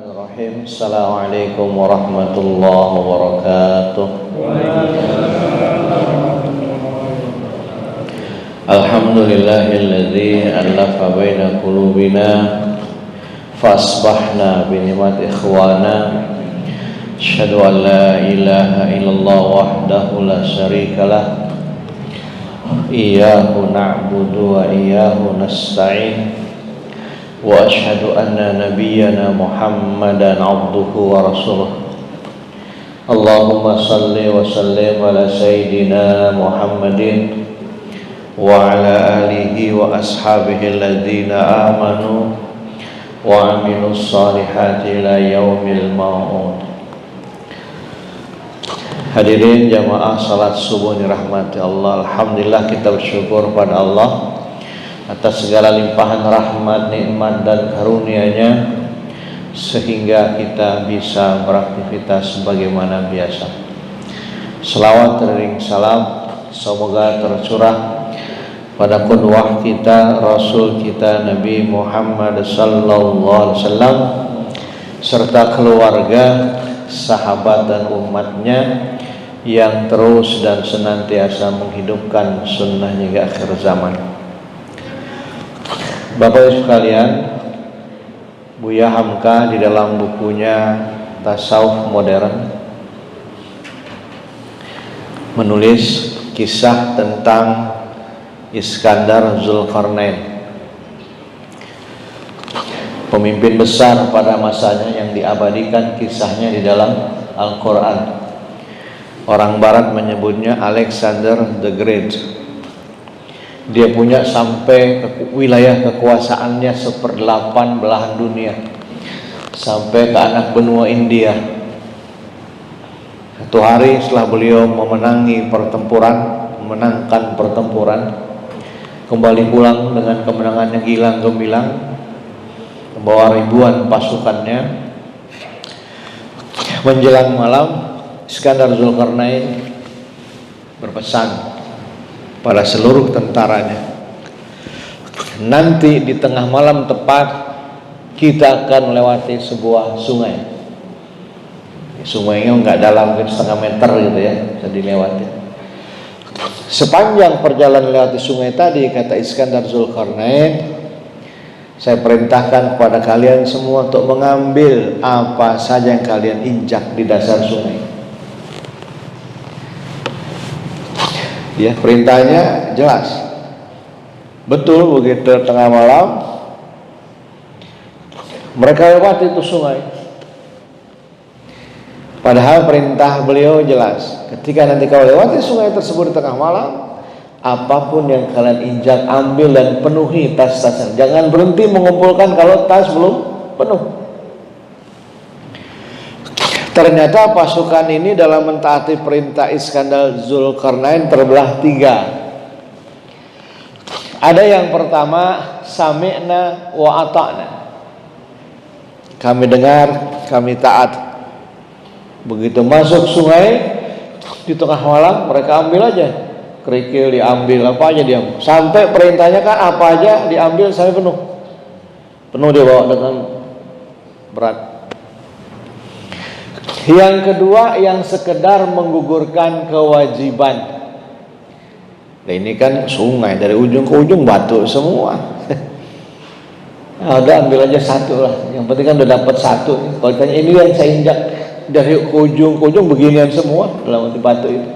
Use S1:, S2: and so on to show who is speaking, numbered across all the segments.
S1: Bismillahirrahmanirrahim. Assalamualaikum warahmatullahi wabarakatuh. Alhamdulillahilladzi alafa baina qulubina fasbahna bi ni'mati ikhwana. Asyhadu an la ilaha illallah wahdahu la syarikalah. Iyyahu na'budu wa iyyahu nasta'in. Wa asyhadu anna nabiyyana Muhammadan abduhu wa rasuluh. Allahumma salli wa sallim ala sayyidina Muhammadin wa ala alihi wa ashabihi alladhina amanu wa amilus salihati ila yaumil ma'ud. Hadirin jamaah salat subuh dirahmati Allah. Alhamdulillah, kita bersyukur pada Allah atas segala limpahan rahmat, nikmat dan karunia-Nya sehingga kita bisa beraktivitas sebagaimana biasa. Selawat dan salam semoga tercurah pada qudwah kita, Rasul kita Nabi Muhammad sallallahu alaihi wasallam serta keluarga, sahabat dan umatnya yang terus dan senantiasa menghidupkan sunnahnya hingga akhir zaman. Bapak Ibu sekalian, Buya Hamka di dalam bukunya Tasawuf Modern menulis kisah tentang Iskandar Zulkarnain, pemimpin besar pada masanya yang diabadikan kisahnya di dalam Al-Quran. Orang Barat menyebutnya Alexander the Great. Dia punya sampai wilayah kekuasaannya 1/8 belahan dunia, sampai ke anak benua India. Satu hari setelah beliau memenangkan pertempuran, kembali pulang dengan kemenangan yang gilang gemilang, membawa ribuan pasukannya. Menjelang malam, Iskandar Zulkarnain berpesan pada seluruh tentaranya, nanti di tengah malam tepat kita akan melewati sebuah sungai. Sungainya nggak dalam, mungkin setengah meter gitu ya, bisa dilewati. Sepanjang perjalanan melewati sungai tadi, kata Iskandar Zulkarnain, saya perintahkan kepada kalian semua untuk mengambil apa saja yang kalian injak di dasar sungai. Ya, perintahnya jelas. Betul, begitu tengah malam mereka lewati itu sungai. Padahal perintah beliau jelas, ketika nanti kau lewati sungai tersebut di tengah malam, apapun yang kalian injak ambil dan penuhi tas-tasnya. Jangan berhenti mengumpulkan kalau tas belum penuh. Ternyata pasukan ini dalam mentaati perintah Iskandar Zulkarnain terbelah 3. Ada yang pertama, sami'na wa ata'na. Kami dengar, kami taat. Begitu masuk sungai di tengah malam, mereka ambil aja. Kerikil diambil, apa aja diambil. Sampai perintahnya kan apa aja diambil sampai penuh. Penuh dia bawa dengan berat. Yang kedua, yang sekedar menggugurkan kewajiban. Nah, ini kan sungai, dari ujung ke ujung batu semua. Nah, udah ambil aja satu lah. Yang penting kan udah dapat satu. Kalau ditanya ini yang saya injak dari ujung ke ujung beginian semua dalam batu itu.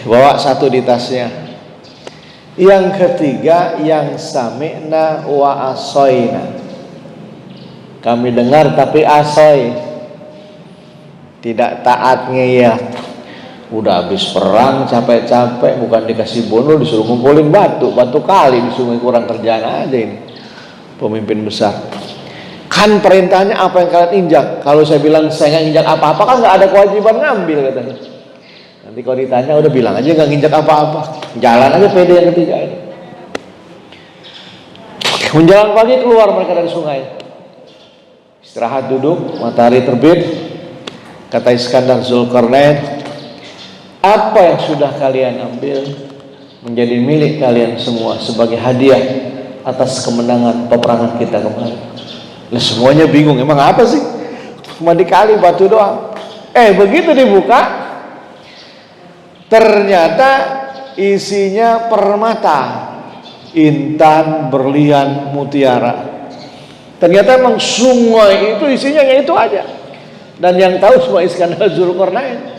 S1: Bawa satu di tasnya. Yang ketiga, yang sami'na wa asoyna. Kami dengar tapi asoy, tidak taat, ngeyel. Udah habis perang capek-capek, bukan dikasih bonus, disuruh ngumpulin batu kali di sungai. Kurang kerjaan aja ini pemimpin besar. Kan perintahnya apa yang kalian injak. Kalau saya bilang saya nggak injak apa-apa, kan nggak ada kewajiban ngambil katanya. Nanti kalau ditanya udah bilang aja nggak injak apa-apa, jalan aja pede. Yang ketiga ini. Menjelang pagi keluar mereka dari sungai, istirahat duduk, matahari terbit. Kata Iskandar Zulkarnain, apa yang sudah kalian ambil menjadi milik kalian semua sebagai hadiah atas kemenangan peperangan kita kemarin. Nah, semuanya bingung, emang apa sih? Cuma dikali batu doang. Begitu dibuka, ternyata isinya permata, intan, berlian, mutiara. Ternyata emang sungai itu isinya itu aja. Dan yang tahu semua Iskandar Zulkarnain.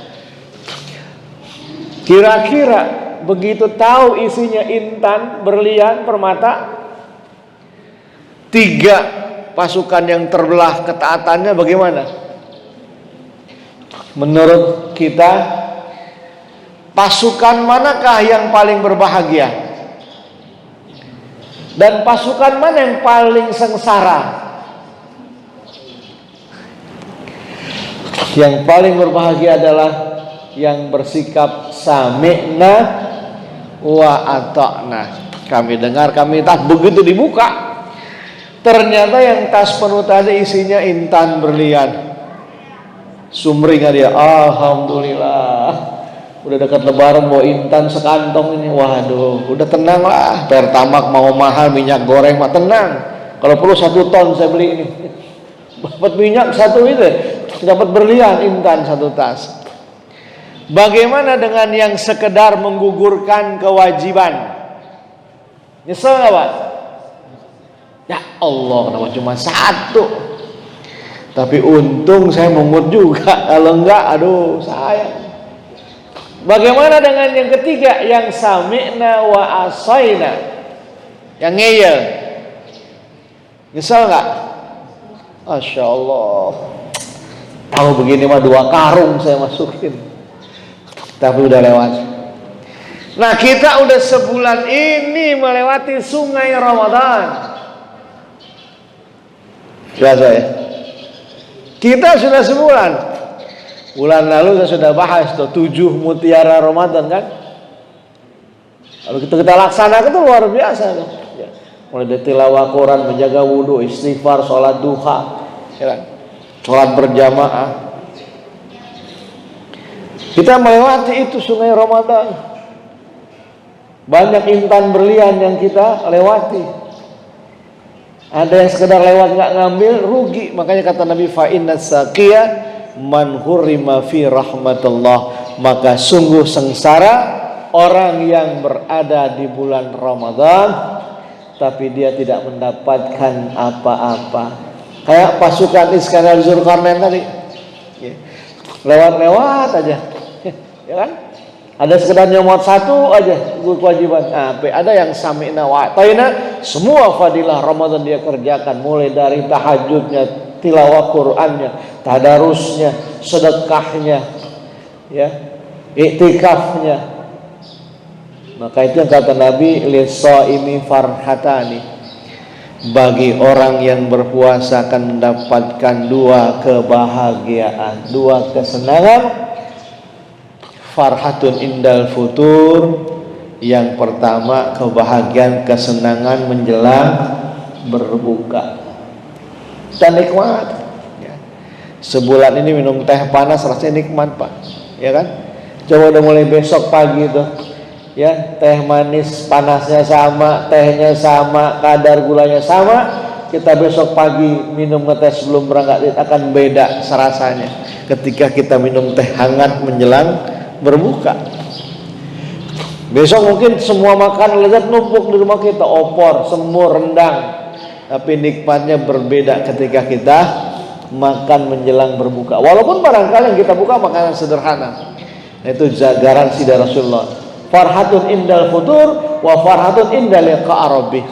S1: Kira-kira begitu tahu isinya intan, berlian, permata, 3 pasukan yang terbelah ketaatannya bagaimana? Menurut kita, pasukan manakah yang paling berbahagia? Dan pasukan mana yang paling sengsara? Yang paling berbahagia adalah yang bersikap sami'na wa ata'na. Kami dengar, kami taat. Begitu dibuka, ternyata yang tas penuh tadi isinya intan, berlian. Sumringah dia, alhamdulillah. Udah dekat lebaran bawa intan sekantong ini. Waduh, udah tenang lah. Pertamax mau mahal, minyak goreng mah tenang. Kalau perlu 1 ton saya beli ini. Dapat minyak 1 itu, dapat berlian intan 1 tas. Bagaimana dengan yang sekedar menggugurkan kewajiban? Nyesel nggak Pak? Ya Allah, kenapa cuma 1? Tapi untung saya mungut juga. Kalau enggak, aduh sayang. Bagaimana dengan yang ketiga, yang sami'na wa asaina, yang ngeyel? Nyesel nggak? Masya Allah. Tahu begini mah 2 karung saya masukin. Tapi udah lewat. Nah, kita udah sebulan ini melewati sungai Ramadan. Biasa ya. Kita sudah sebulan. Bulan lalu saya sudah bahas tuh 7 mutiara Ramadan kan. Lalu kita laksanakan itu luar biasa tuh. Ya. Mulai dari tilawah Quran, menjaga wudhu, istighfar, sholat duha, ya kan? Sholat berjamaah. Kita melewati itu sungai Ramadan. Banyak intan berlian yang kita lewati. Ada yang sekedar lewat nggak ngambil, rugi. Makanya kata Nabi, fa inna saqiya man hurrima fi rahmatullah. Maka sungguh sengsara orang yang berada di bulan Ramadan tapi dia tidak mendapatkan apa-apa. Kayak pasukan Iskandar Zulkarnain tadi, lewat-lewat aja, ya kan? Ada sekedar nyomot 1 aja kewajiban. Ada yang sami'na wa ata'na, semua fadilah Ramadan dia kerjakan, mulai dari tahajudnya, tilawah Qur'annya, tadarusnya, sedekahnya, ya, iktikafnya. Maka itu yang kata Nabi, lis-shaimi farhatani. Bagi orang yang berpuasa akan mendapatkan 2 kebahagiaan, 2 kesenangan. Farhatun indal futur, yang pertama kebahagiaan kesenangan menjelang berbuka. Dan nikmat ya. Sebulan ini minum teh panas rasanya nikmat Pak, ya kan? Coba udah mulai besok pagi tuh, ya, teh manis panasnya sama, tehnya sama, kadar gulanya sama. Kita besok pagi minum teh sebelum berangkat akan beda serasanya ketika kita minum teh hangat menjelang berbuka. Besok mungkin semua makan lezat numpuk di rumah kita, opor, semur, rendang. Tapi nikmatnya berbeda ketika kita makan menjelang berbuka. Walaupun barangkali yang kita buka makanan sederhana. Itu garansi dari Rasulullah. Farhatun indal futur wa farhatun indal liqa' rabbih.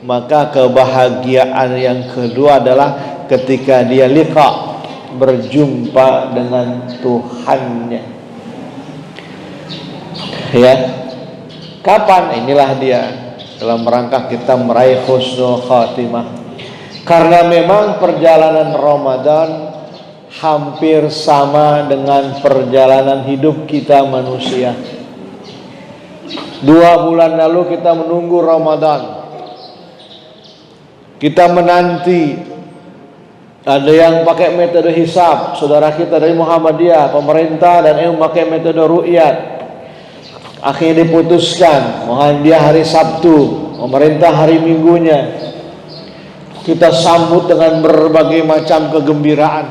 S1: Maka kebahagiaan yang kedua adalah ketika dia liqa', berjumpa dengan Tuhannya. Ya, kapan? Inilah dia, dalam rangka kita meraih husnul khatimah. Karena memang perjalanan Ramadan hampir sama dengan perjalanan hidup kita manusia. 2 bulan lalu kita menunggu Ramadan, kita menanti. Ada yang pakai metode hisab, saudara kita dari Muhammadiyah, pemerintah dan yang pakai metode ru'yat. Akhirnya diputuskan Muhammadiyah hari Sabtu, pemerintah hari Minggunya. kita sambut dengan berbagai macam kegembiraan,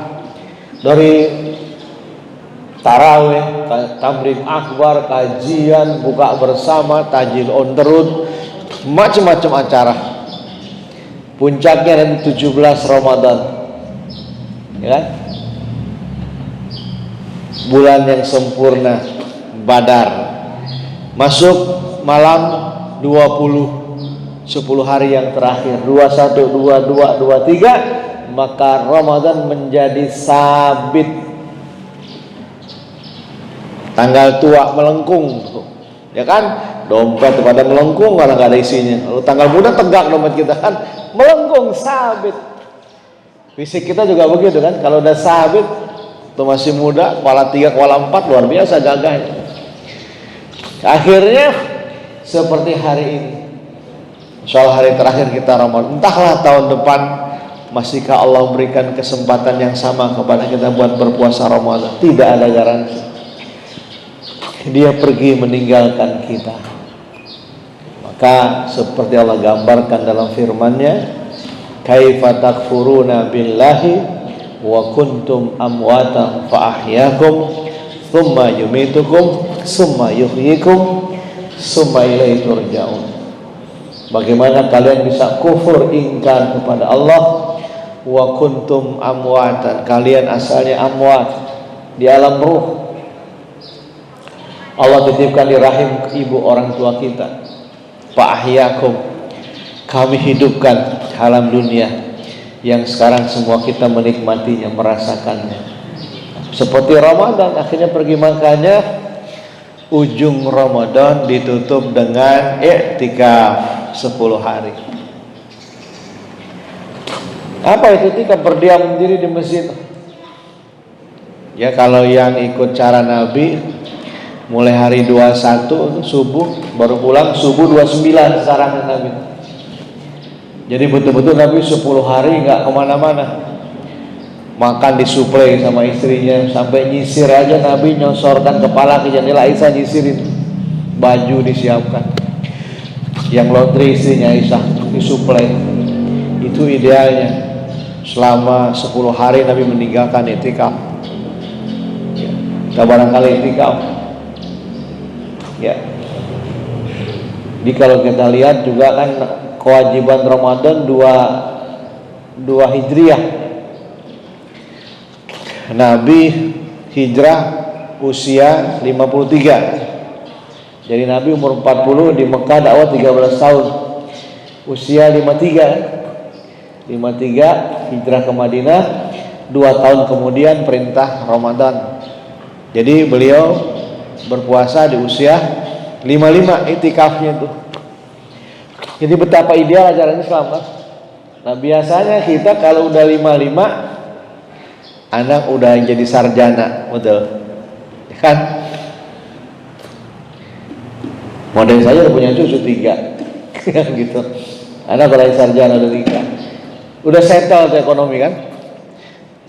S1: dari tarawih, tabligh akbar, kajian, buka bersama, tajil on the road, macam-macam acara. Puncaknya nanti 17 Ramadan, ya kan? Bulan yang sempurna, Badar, masuk malam 20, 10 hari yang terakhir, 21, 22, 23, maka Ramadan menjadi sabit. Tanggal tua melengkung, ya kan? Dompet pada melengkung karena nggak ada isinya. Lalu tanggal muda tegak dompet kita kan, melengkung, sabit. Fisik kita juga begitu kan? Kalau udah sabit, tuh masih muda, kepala 3, kepala 4, luar biasa gagahnya. Akhirnya seperti hari ini, soal hari terakhir kita Ramadan, entahlah tahun depan masihkah Allah berikan kesempatan yang sama kepada kita buat berpuasa Ramadan. Tidak ada garansi. Dia pergi meninggalkan kita. Maka seperti Allah gambarkan dalam firman-Nya, kaifa takfuruna billahi wa kuntum amwatan fa ahyaakum tsumma yumitukum tsumma yuhyikum tsumma ilaihi turja'un. Bagaimana kalian bisa kufur, ingkar kepada Allah, wa kuntum amwatan, kalian asalnya amwat, di alam ruh. Allah titipkan di rahim ibu orang tua kita. Fa ahyakum, kami hidupkan alam dunia yang sekarang semua kita menikmatinya, merasakannya. Seperti Ramadan, akhirnya pergi makanya ujung Ramadan ditutup dengan i'tikaf 10 hari. Apa itu i'tikaf? Berdiam diri di masjid. Ya, kalau yang ikut cara Nabi, mulai hari 21 subuh baru pulang, subuh 29 sekarang Nabi. Jadi betul-betul Nabi 10 hari nggak kemana-mana. Makan disuplai sama istrinya, sampai nyisir aja Nabi nyosorkan kepala ke jendela Aisyah, nyisirin. Baju disiapkan, yang laundry istrinya Aisyah disuplai. Itu idealnya. Selama 10 hari Nabi meninggalkan i'tikaf. Ya, kita barangkali i'tikaf. Ya. Jadi kalau kita lihat juga kan kewajiban Ramadan 2 Hijriah. Nabi hijrah usia 53. Jadi Nabi umur 40, di Mekah dakwah 13 tahun. Usia 53 hijrah ke Madinah, 2 tahun kemudian perintah Ramadan. Jadi beliau berpuasa di usia 55, i'tikafnya itu. Jadi betapa ideal ajaran Islam kan? Nah biasanya kita kalau udah 55, anak udah jadi sarjana, betul kan? Model saya udah punya cucu 3 gitu. Anak udah sarjana, udah 3, udah settle ekonomi kan?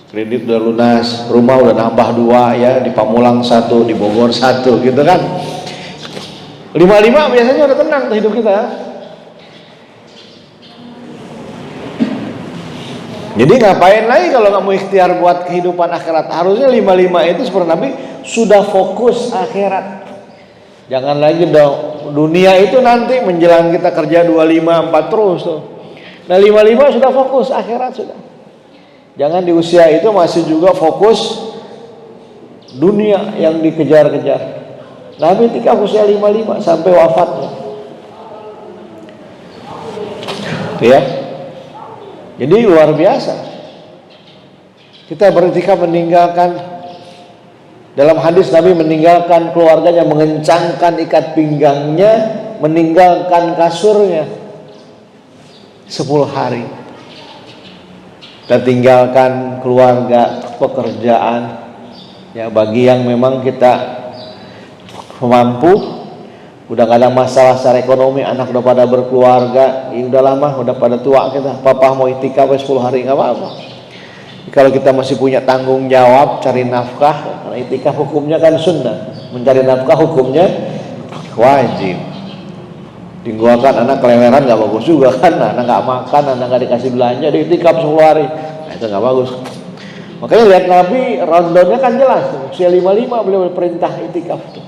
S1: Kredit udah lunas, rumah udah nambah 2 ya, di Pamulang 1, di Bogor 1 gitu kan. 55 biasanya udah tenang tuh hidup kita. Jadi ngapain lagi kalau nggak mau ikhtiar buat kehidupan akhirat? Harusnya 55 itu seperti Nabi sudah fokus akhirat. Jangan lagi dong, dunia itu nanti menjelang kita kerja 25, 4 terus tuh. Nah 55 sudah fokus akhirat sudah. Jangan di usia itu masih juga fokus dunia yang dikejar-kejar. Nabi ketika usia 55 sampai wafatnya. Ya. Jadi luar biasa. Kita beriktikaf meninggalkan, dalam hadis Nabi meninggalkan keluarganya, mengencangkan ikat pinggangnya, meninggalkan kasurnya 10 hari. Kita tinggalkan keluarga, pekerjaan. Ya bagi yang memang kita mampu, udah gak ada masalah secara ekonomi, anak udah pada berkeluarga, ya udah lama, udah pada tua kita, papa mau i'tikaf 10 hari nggak apa-apa. Kalau kita masih punya tanggung jawab cari nafkah, karena i'tikaf hukumnya kan sunnah, mencari nafkah hukumnya wajib. Tinggalkan anak keleleran nggak bagus juga kan, anak nggak makan, anak nggak dikasih belanja, diitikaf 10 hari, nah, itu nggak bagus. Makanya lihat Nabi rundownnya kan jelas, usia 55 beliau berperintah itikaf tuh.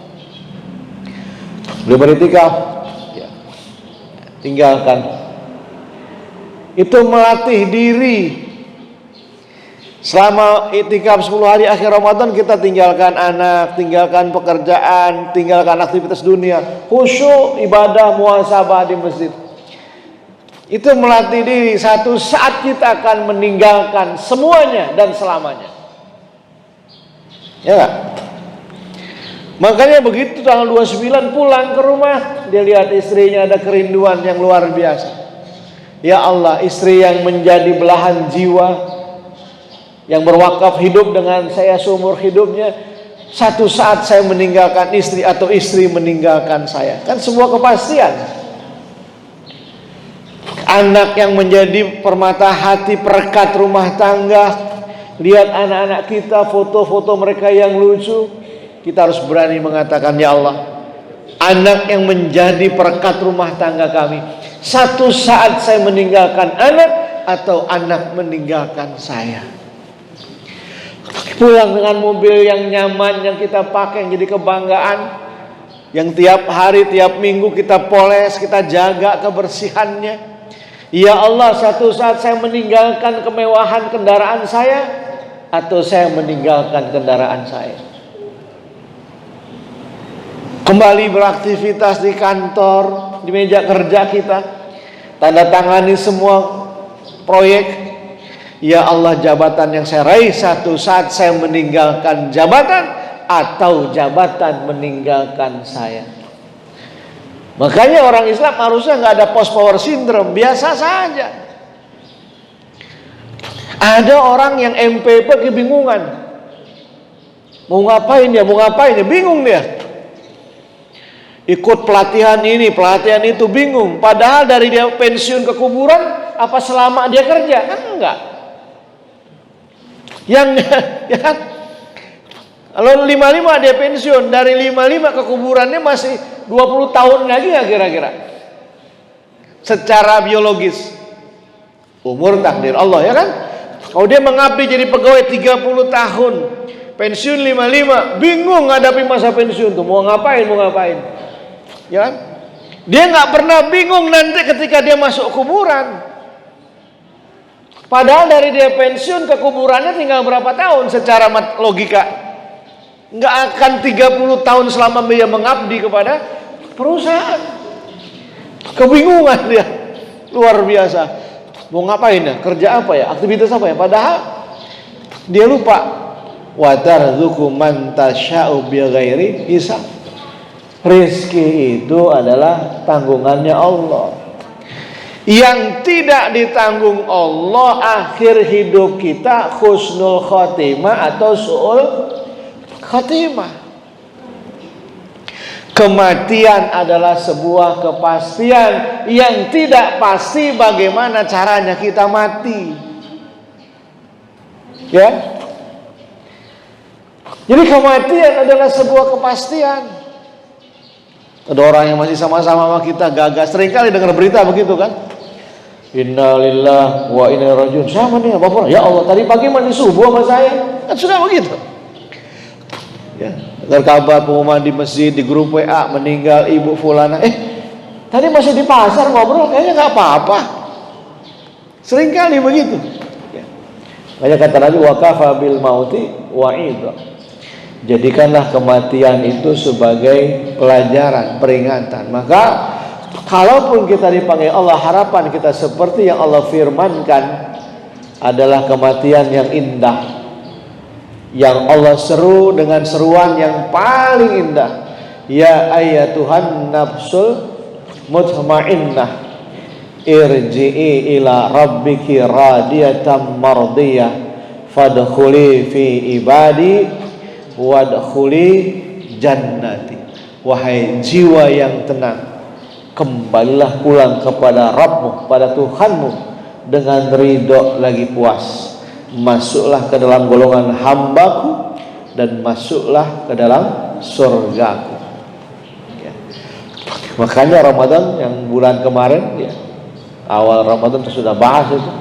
S1: Beliau beritikaf, ya, tinggalkan. Itu melatih diri. Selama itikaf 10 hari akhir Ramadan kita tinggalkan anak, tinggalkan pekerjaan, tinggalkan aktivitas dunia, khusyuk ibadah muhasabah di masjid. Itu melatih diri, satu saat kita akan meninggalkan semuanya dan selamanya. Ya gak? Makanya begitu tanggal 29 pulang ke rumah, dia lihat istrinya ada kerinduan yang luar biasa. Ya Allah, istri yang menjadi belahan jiwa, yang berwakaf hidup dengan saya seumur hidupnya, satu saat saya meninggalkan istri atau istri meninggalkan saya, kan sebuah kepastian. Anak yang menjadi permata hati, perekat rumah tangga, lihat anak-anak kita, foto-foto mereka yang lucu, kita harus berani mengatakan, ya Allah, anak yang menjadi perekat rumah tangga kami, satu saat saya meninggalkan anak atau anak meninggalkan saya. Pulang dengan mobil yang nyaman, yang kita pakai, yang jadi kebanggaan, yang tiap hari, tiap minggu kita poles, kita jaga kebersihannya. Ya Allah, satu saat saya meninggalkan kemewahan kendaraan saya atau saya meninggalkan kendaraan saya. Kembali beraktivitas di kantor, di meja kerja kita, tanda tangani semua proyek. Ya Allah, jabatan yang saya raih, satu saat saya meninggalkan jabatan atau jabatan meninggalkan saya. Makanya orang Islam harusnya nggak ada post power syndrome, biasa saja. Ada orang yang MPP kebingungan, mau ngapain dia, bingung dia. Ikut pelatihan ini, pelatihan itu, bingung. Padahal dari dia pensiun ke kuburan, apa selama dia kerja? Kan enggak. Yang ya kan, kalau 55 dia pensiun, dari 55 ke kuburannya masih 20 tahun lagi nggak kira-kira? Secara biologis, umur takdir Allah, ya kan? Kalau dia mengabdi jadi pegawai 30 tahun, pensiun 55, bingung ngadapi masa pensiun tuh, mau ngapain? Ya kan? Dia nggak pernah bingung nanti ketika dia masuk kuburan. Padahal dari dia pensiun ke kuburannya tinggal berapa tahun secara logika? Nggak akan 30 tahun selama dia mengabdi kepada perusahaan. Kebingungan dia, luar biasa. Mau ngapain ya? Kerja apa ya? Aktivitas apa ya? Padahal dia lupa. Wa tarzuqu man tasya'u bighairi hisab. Rizki itu adalah tanggungannya Allah. Yang tidak ditanggung Allah, akhir hidup kita husnul khotimah atau su'ul khotimah. Kematian adalah sebuah kepastian. Yang tidak pasti bagaimana caranya kita mati. Ya. Jadi kematian adalah sebuah kepastian. Ada orang yang masih sama-sama sama kita gagas, seringkali dengar berita begitu kan? Innalillahi wa inna ilaihi raji'un. Sama nih Bapak, ya Allah tadi pagi mandi subuh sama saya, kan sudah begitu. Ya, dengar kabar pengumuman di masjid, di grup WA, meninggal ibu fulana. Tadi masih di pasar ngobrol, kayaknya nggak apa-apa. Seringkali begitu. Ya. Banyak kata Nabi, wa kafa bil mauti wa'idha. Jadikanlah kematian itu sebagai pelajaran, peringatan. Maka kalaupun kita dipanggil Allah, harapan kita seperti yang Allah firmankan adalah kematian yang indah, yang Allah seru dengan seruan yang paling indah. Ya ayyatuhan nafsul mutmainnah, irji'i ila rabbiki radiyatan mardiyah, fadkhuli fi ibadi wadkhuli jannati. Wahai jiwa yang tenang, kembalilah pulang kepada Rabbmu, pada Tuhanmu dengan ridho lagi puas. Masuklah ke dalam golongan hambaku dan masuklah ke dalam surgaku. Ya. Makanya Ramadan yang bulan kemarin ya, awal Ramadan sudah bahas itu.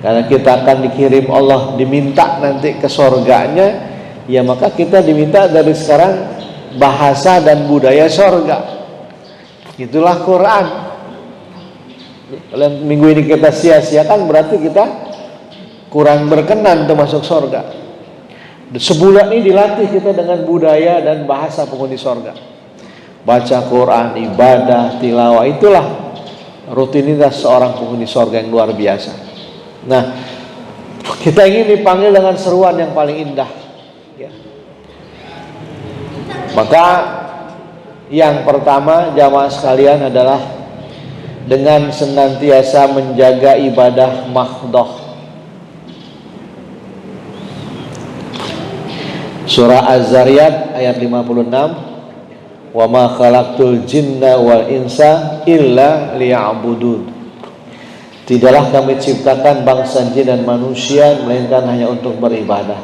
S1: Karena kita akan dikirim Allah, diminta nanti ke surganya, ya maka kita diminta dari sekarang bahasa dan budaya surga. Itulah Quran. Kalau minggu ini kita sia-siakan berarti kita kurang berkenan untuk masuk surga. Sebulan ini dilatih kita dengan budaya dan bahasa penghuni surga. Baca Quran, ibadah, tilawah, itulah rutinitas seorang penghuni surga yang luar biasa. Nah, kita ingin dipanggil dengan seruan yang paling indah ya. Maka yang pertama jamaah sekalian adalah dengan senantiasa menjaga ibadah mahdhah. Surah Az-Zariyat ayat 56, wa ma khalaqtul jinna wal insa illa liya'budun. Tidaklah kami ciptakan bangsa jin dan manusia melainkan hanya untuk beribadah.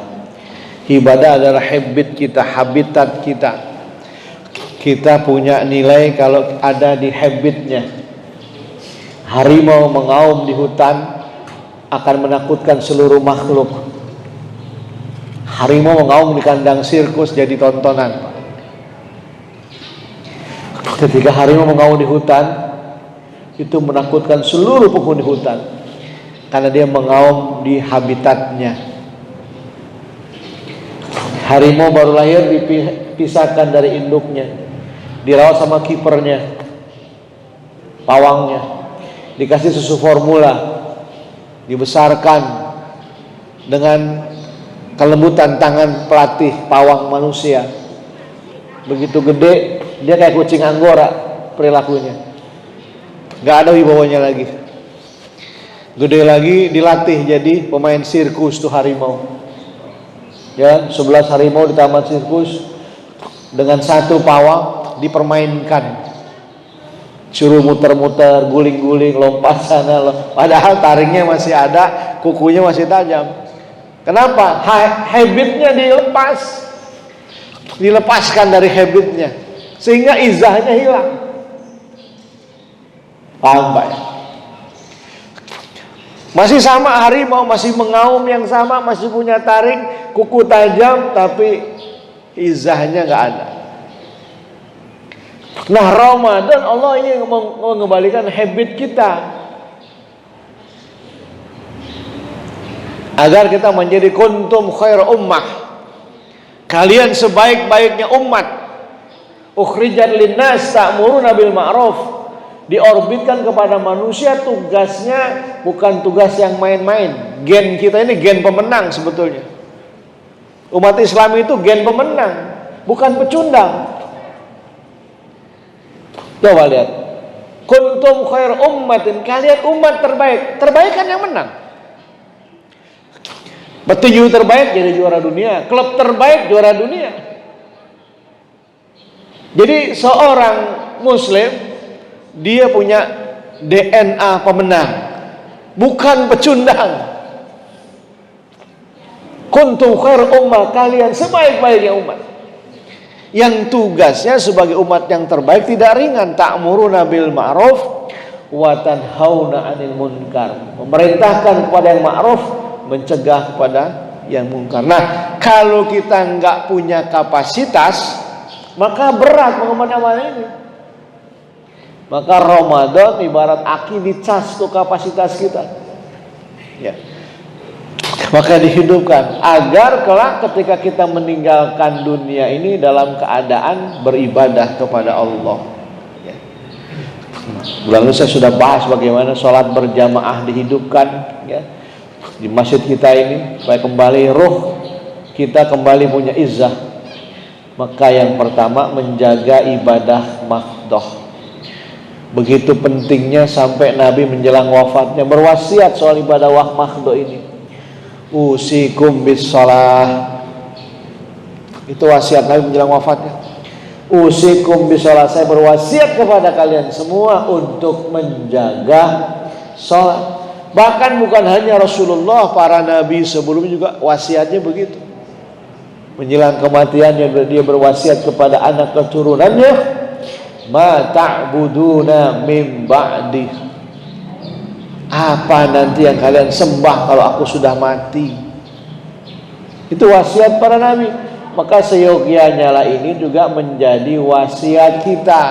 S1: Ibadah adalah habit kita, habitat kita. Kita punya nilai kalau ada di habitnya. Harimau mengaum di hutan akan menakutkan seluruh makhluk. Harimau mengaum di kandang sirkus jadi tontonan. Ketika harimau mengaum di hutan, itu menakutkan seluruh penghuni hutan karena dia mengaum di habitatnya. Harimau baru lahir dipisahkan dari induknya, dirawat sama kipernya, pawangnya, dikasih susu formula, dibesarkan dengan kelembutan tangan pelatih pawang manusia. Begitu gede dia kayak kucing Anggora perilakunya, gak ada wibawanya lagi. Gede lagi dilatih jadi pemain sirkus tuh harimau ya. 11 harimau di taman sirkus dengan satu pawang dipermainkan, suruh muter-muter, guling-guling, lompat sana, padahal taringnya masih ada, kukunya masih tajam. Kenapa? Habitnya dilepaskan dari habitnya sehingga izahnya hilang. Paham Pak ya? Masih sama harimau, masih mengaum yang sama, masih punya taring, kuku tajam, tapi izahnya gak ada. Nah Ramadan Allah ingin mengembalikan habit kita agar kita menjadi kuntum khair ummah, kalian sebaik-baiknya umat, ukhrijat linnas ta'muruna bil ma'ruf, diorbitkan kepada manusia. Tugasnya bukan tugas yang main-main. Gen kita ini gen pemenang sebetulnya. Umat Islam itu gen pemenang, bukan pecundang. Coba lihat, kuntum khair ummatin, kalian umat terbaik. Terbaik kan yang menang. Petinju terbaik jadi juara dunia, klub terbaik juara dunia. Jadi seorang muslim dia punya DNA pemenang, bukan pecundang. Kuntum khair ummah, kalian sebaik-baiknya umat. Yang tugasnya sebagai umat yang terbaik tidak ringan. Ta'muruna bil ma'ruf wa tanhauna 'anil munkar, memerintahkan kepada yang ma'ruf, mencegah kepada yang munkar. Nah, kalau kita nggak punya kapasitas, maka berat mengemban amal ini. Maka Ramadan ibarat aki dicas tuh kapasitas kita ya. Maka dihidupkan agar kelak ketika kita meninggalkan dunia ini dalam keadaan beribadah kepada Allah ya. Bulan lalu saya sudah bahas bagaimana sholat berjamaah dihidupkan ya di masjid kita ini, supaya kembali ruh kita kembali punya izzah. Maka yang pertama menjaga ibadah mahdhah. Begitu pentingnya sampai Nabi menjelang wafatnya berwasiat soal ibadah mahdhah ini. Usikum bis shalah. Itu wasiat Nabi menjelang wafatnya. Usikum bis shalah, saya berwasiat kepada kalian semua untuk menjaga salat. Bahkan bukan hanya Rasulullah, para nabi sebelumnya juga wasiatnya begitu. Menjelang kematiannya dia berwasiat kepada anak keturunannya, ma ta'buduna mim ba'di, apa nanti yang kalian sembah kalau aku sudah mati. Itu wasiat para nabi. Maka seyogianya lah ini juga menjadi wasiat kita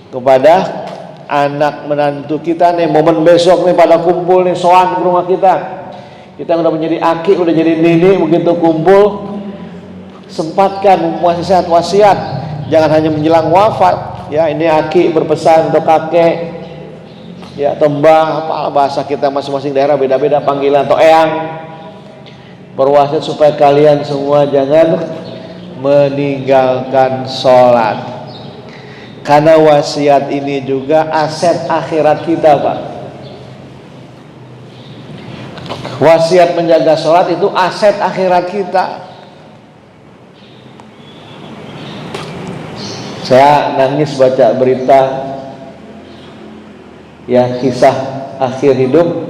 S1: kepada anak menantu kita nih. Momen besok nih pada kumpul nih, soan ke rumah kita. Kita udah menjadi aki, udah jadi nenek, begitu kumpul sempatkan wasiat. Jangan hanya menjelang wafat. Ya, ini aki berpesan untuk kakek, ya, atau mbah, apa bahasa kita masing-masing daerah beda-beda panggilan, atau eyang. Berwasiat supaya kalian semua jangan meninggalkan sholat, karena wasiat ini juga aset akhirat kita, Pak. Wasiat menjaga sholat itu aset akhirat kita. Saya nangis baca berita, ya, kisah akhir hidup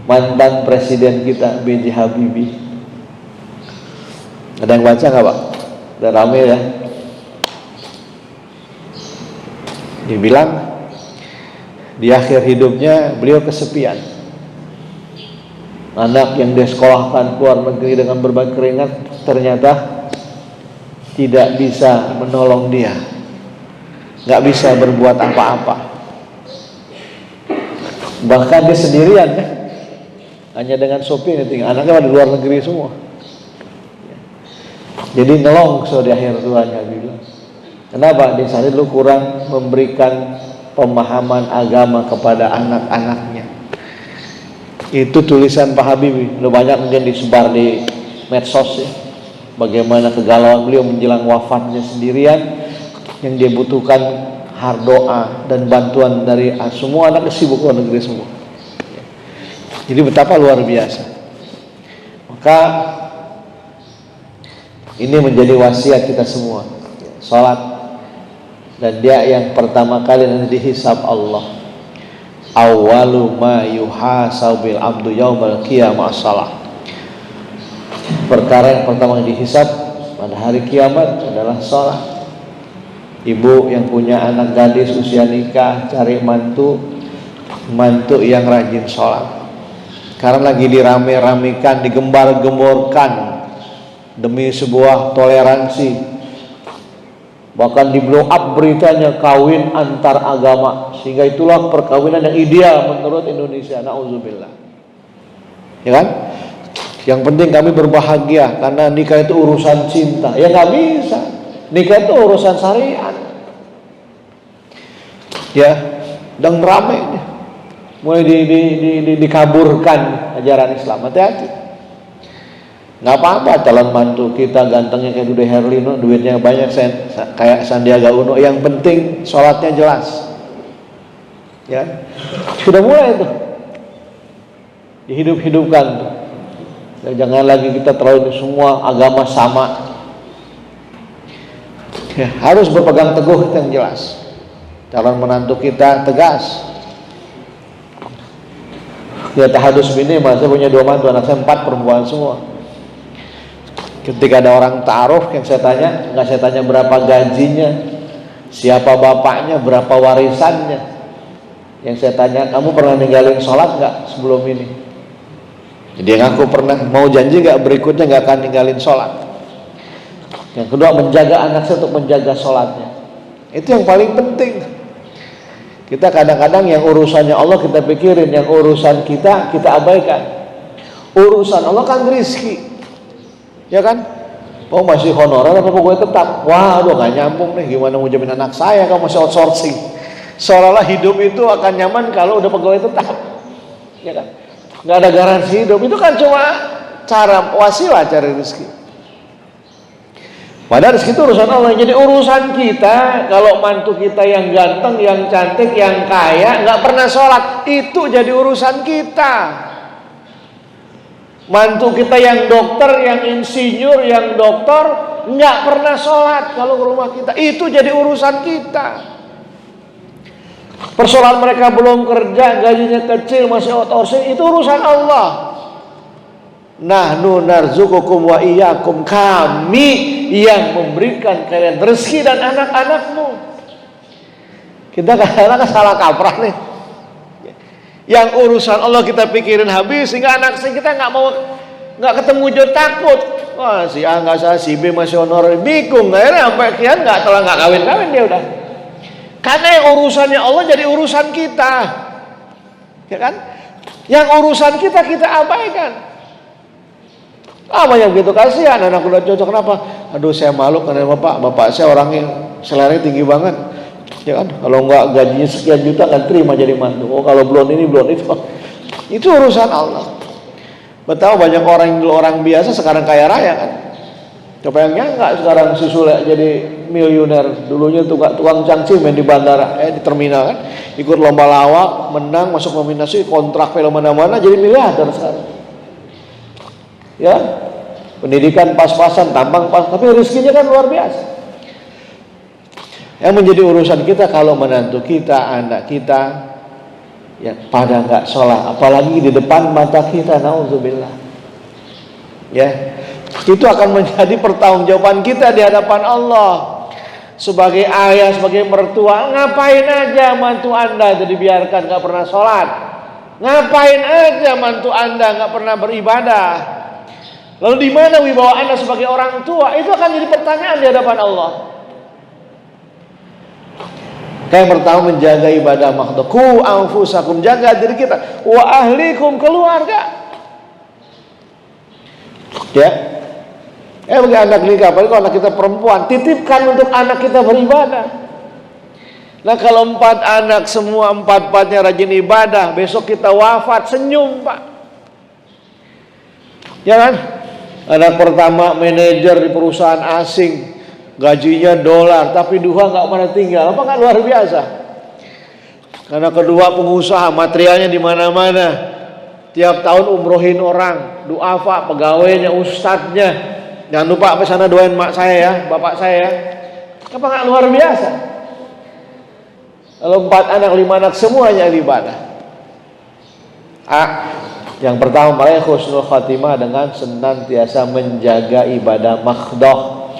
S1: mantan presiden kita B.J. Habibie. Ada yang baca nggak, Pak? Udah rame ya. Dibilang di akhir hidupnya beliau kesepian. Anak yang dia sekolahkan keluar negeri dengan berbagai keringat ternyata tidak bisa menolong dia, nggak bisa berbuat apa-apa. Bahkan dia sendirian ya. Hanya dengan sopir, tinggal anaknya di luar negeri semua. Jadi ngelongso di akhir tuanya bilang. Kenapa? Di sana dulu kurang memberikan pemahaman agama kepada anak-anaknya. Itu tulisan Pak Habibie. Udah banyak mungkin disebar di medsos ya. Bagaimana kegalauan beliau menjelang wafatnya sendirian, yang dia butuhkan doa dan bantuan dari semua anak sibuk luar negeri semua. Jadi betapa luar biasa. Maka ini menjadi wasiat kita semua. Salat, dan dia yang pertama kali nanti dihisab Allah. Awwalu ma yuhasabil abdu yaumal qiyamah salat. Perkara yang pertama yang dihisab pada hari kiamat adalah salat. Ibu yang punya anak gadis usia nikah, cari mantu yang rajin salat. Karena lagi dirame-ramekan, digembar-gemborkan demi sebuah toleransi, bahkan di blow up beritanya kawin antar agama, sehingga itulah perkawinan yang ideal menurut Indonesia. Nauzubillah, ya kan? Yang penting kami berbahagia, karena nikah itu urusan cinta. Ya nggak bisa, nikah itu urusan syariat. Ya, dan rame mulai dikaburkan ajaran Islam. Hati-hati. Nggak apa-apa calon mantu kita gantengnya kayak Dude Herlino, duitnya banyak kayak Sandiaga Uno, yang penting sholatnya jelas. Ya, sudah mulai itu dihidup-hidupkan tuh. Jangan lagi kita terlalu semua agama sama. Ya, harus berpegang teguh yang jelas. Calon menantu kita tegas. Ya, tahadus bini, saya punya 2 mantu, anak saya 4 perempuan semua. Ketika ada orang ta'aruf yang saya tanya, nggak saya tanya berapa gajinya, siapa bapaknya, berapa warisannya. Yang saya tanya, kamu pernah ninggalin sholat nggak sebelum ini? Jadi yang aku pernah, mau janji nggak berikutnya nggak akan ninggalin sholat. Yang kedua, menjaga anak saya untuk menjaga sholatnya. Itu yang paling penting. Kita kadang-kadang yang urusannya Allah kita pikirin, yang urusan kita abaikan. Urusan Allah kan rezeki, ya kan? Oh, masih honorer apa pegawai tetap? Waduh, gak nyambung nih. Gimana mau jamin anak saya kalau masih outsourcing? Seolah-olah hidup itu akan nyaman kalau udah pegawai tetap, ya kan? Gak ada garansi hidup. Itu kan cuma cara wasilah cari rezeki. Padahal rezeki itu urusan Allah. Jadi urusan kita, kalau mantu kita yang ganteng, yang cantik, yang kaya, nggak pernah sholat, itu jadi urusan kita. Mantu kita yang dokter, yang insinyur, yang doktor, nggak pernah sholat kalau ke rumah kita, itu jadi urusan kita. Persoalan mereka belum kerja, gajinya kecil, masih outsourcing, itu urusan Allah. Nahnu narzuqukum wa iyyakum, kami yang memberikan kalian rezeki dan anak-anakmu. Kita kadang-kadang salah kaprah nih. Yang urusan Allah kita pikirin habis, sehingga anak kita nggak ketemu jodoh, takut. Wah, si A nggak sah, si B masih honor, bingung. Akhirnya sampai kian nggak kawin dia udah. Karena yang urusannya Allah jadi urusan kita, ya kan? Yang urusan kita abaikan. Banyak gitu, kasihan anak udah cocok, kenapa? Aduh, saya malu karena bapak saya orangnya seleranya tinggi banget, ya kan? Kalau nggak gajinya sekian juta kan terima jadi mantu. Oh, kalau belum ini belum itu urusan Allah. Betapa banyak orang yang dulu orang biasa sekarang kaya raya kan? Coba yang nyangka sekarang si Sule jadi miliuner. Dulunya tukang cangcimen di bandara, di terminal kan, ikut lomba lawak, menang, masuk nominasi, kontrak film mana-mana, jadi miliarder sekarang. Ya, pendidikan pas-pasan, tampang pas, tapi rezekinya kan luar biasa. Yang menjadi urusan kita kalau menantu kita, anak kita, ya pada nggak sholat, apalagi di depan mata kita, naudzubillah. Ya, itu akan menjadi pertanggungjawaban kita di hadapan Allah. Sebagai ayah, sebagai mertua, ngapain aja mantu anda itu dibiarkan nggak pernah sholat? Ngapain aja mantu anda nggak pernah beribadah? Lalu di mana wibawa anda sebagai orang tua? Itu akan jadi pertanyaan di hadapan Allah. Yang pertama, menjaga ibadah makhluk. Ku anfusakum, jaga diri kita. Wa ahlikum, keluarga. Ya, bagi anak nikah, apalagi kalau anak kita perempuan, titipkan untuk anak kita beribadah. Nah, kalau 4 anak semua 4-4-nya rajin ibadah, besok kita wafat, senyum Pak. Ya kan? Anak pertama manajer di perusahaan asing, gajinya dolar, tapi duha nggak pernah tinggal. Apa nggak luar biasa? Karena kedua pengusaha, materialnya di mana-mana, tiap tahun umrohin orang, duafa, pegawainya, ustadznya. Jangan lupa sampai sana doain mak saya ya, bapak saya ya. Apa nggak luar biasa? Kalau 4 anak, 5 anak semuanya ibadah. Yang pertama, meraih husnul khatimah dengan senantiasa menjaga ibadah makhdoh.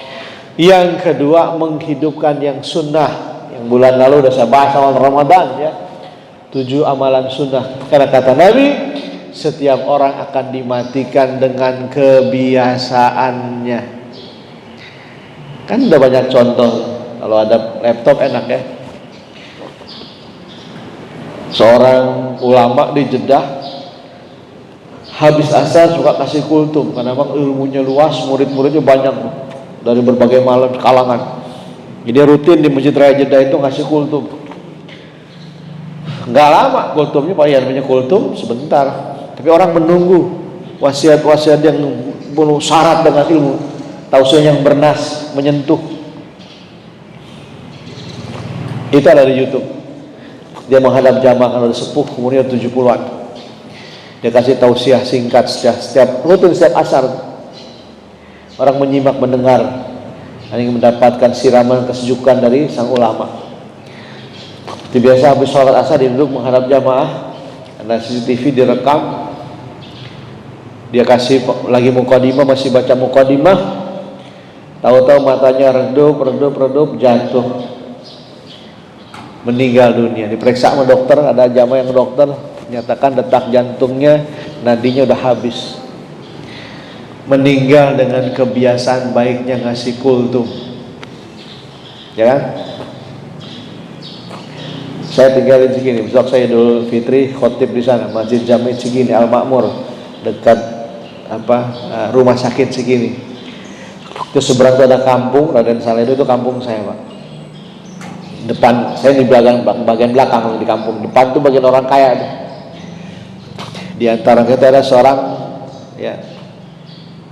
S1: Yang kedua, menghidupkan yang sunnah. Yang bulan lalu sudah saya bahas awal Ramadan ya, 7 amalan sunnah. Karena kata Nabi, setiap orang akan dimatikan dengan kebiasaannya. Kan udah banyak contoh. Kalau ada laptop enak ya. Seorang ulama di Jeddah, habis asar suka kasih kultum, karena memang ilmunya luas, murid-muridnya banyak dari berbagai malam kalangan. Jadi rutin di Masjid Raya Jeddah itu ngasih kultum. Nggak lama kultumnya, paling namanya kultum sebentar, tapi orang menunggu wasiat-wasiat yang penuh syarat dengan ilmu, tausiah yang bernas, menyentuh. Itu ada di YouTube. Dia menghadap jamaah, kalau sepuh umurnya 70-an. Dia kasih tausiah singkat setiap asar. Orang menyimak, mendengar, ingin mendapatkan siraman kesejukan dari sang ulama. Itu biasa habis sholat asar dia duduk menghadap jamaah, karena CCTV direkam. Dia kasih lagi mukadimah, masih baca mukadimah, tahu-tahu matanya redup, jatuh, meninggal dunia. Diperiksa sama dokter, ada jamaah yang dokter nyatakan detak jantungnya, nadinya udah habis. Meninggal dengan kebiasaan baiknya ngasih kultum. Ya kan? Saya tinggal di Cikini, besok saya Idul Fitri khotib di sana, Masjid Jami Cikini Al Makmur, dekat rumah sakit Cikini. Itu seberang itu ada kampung Raden Saledo, itu kampung saya Pak. Depan saya di bagian belakang di kampung, depan itu bagian orang kaya tuh. Di antara kita ada seorang ya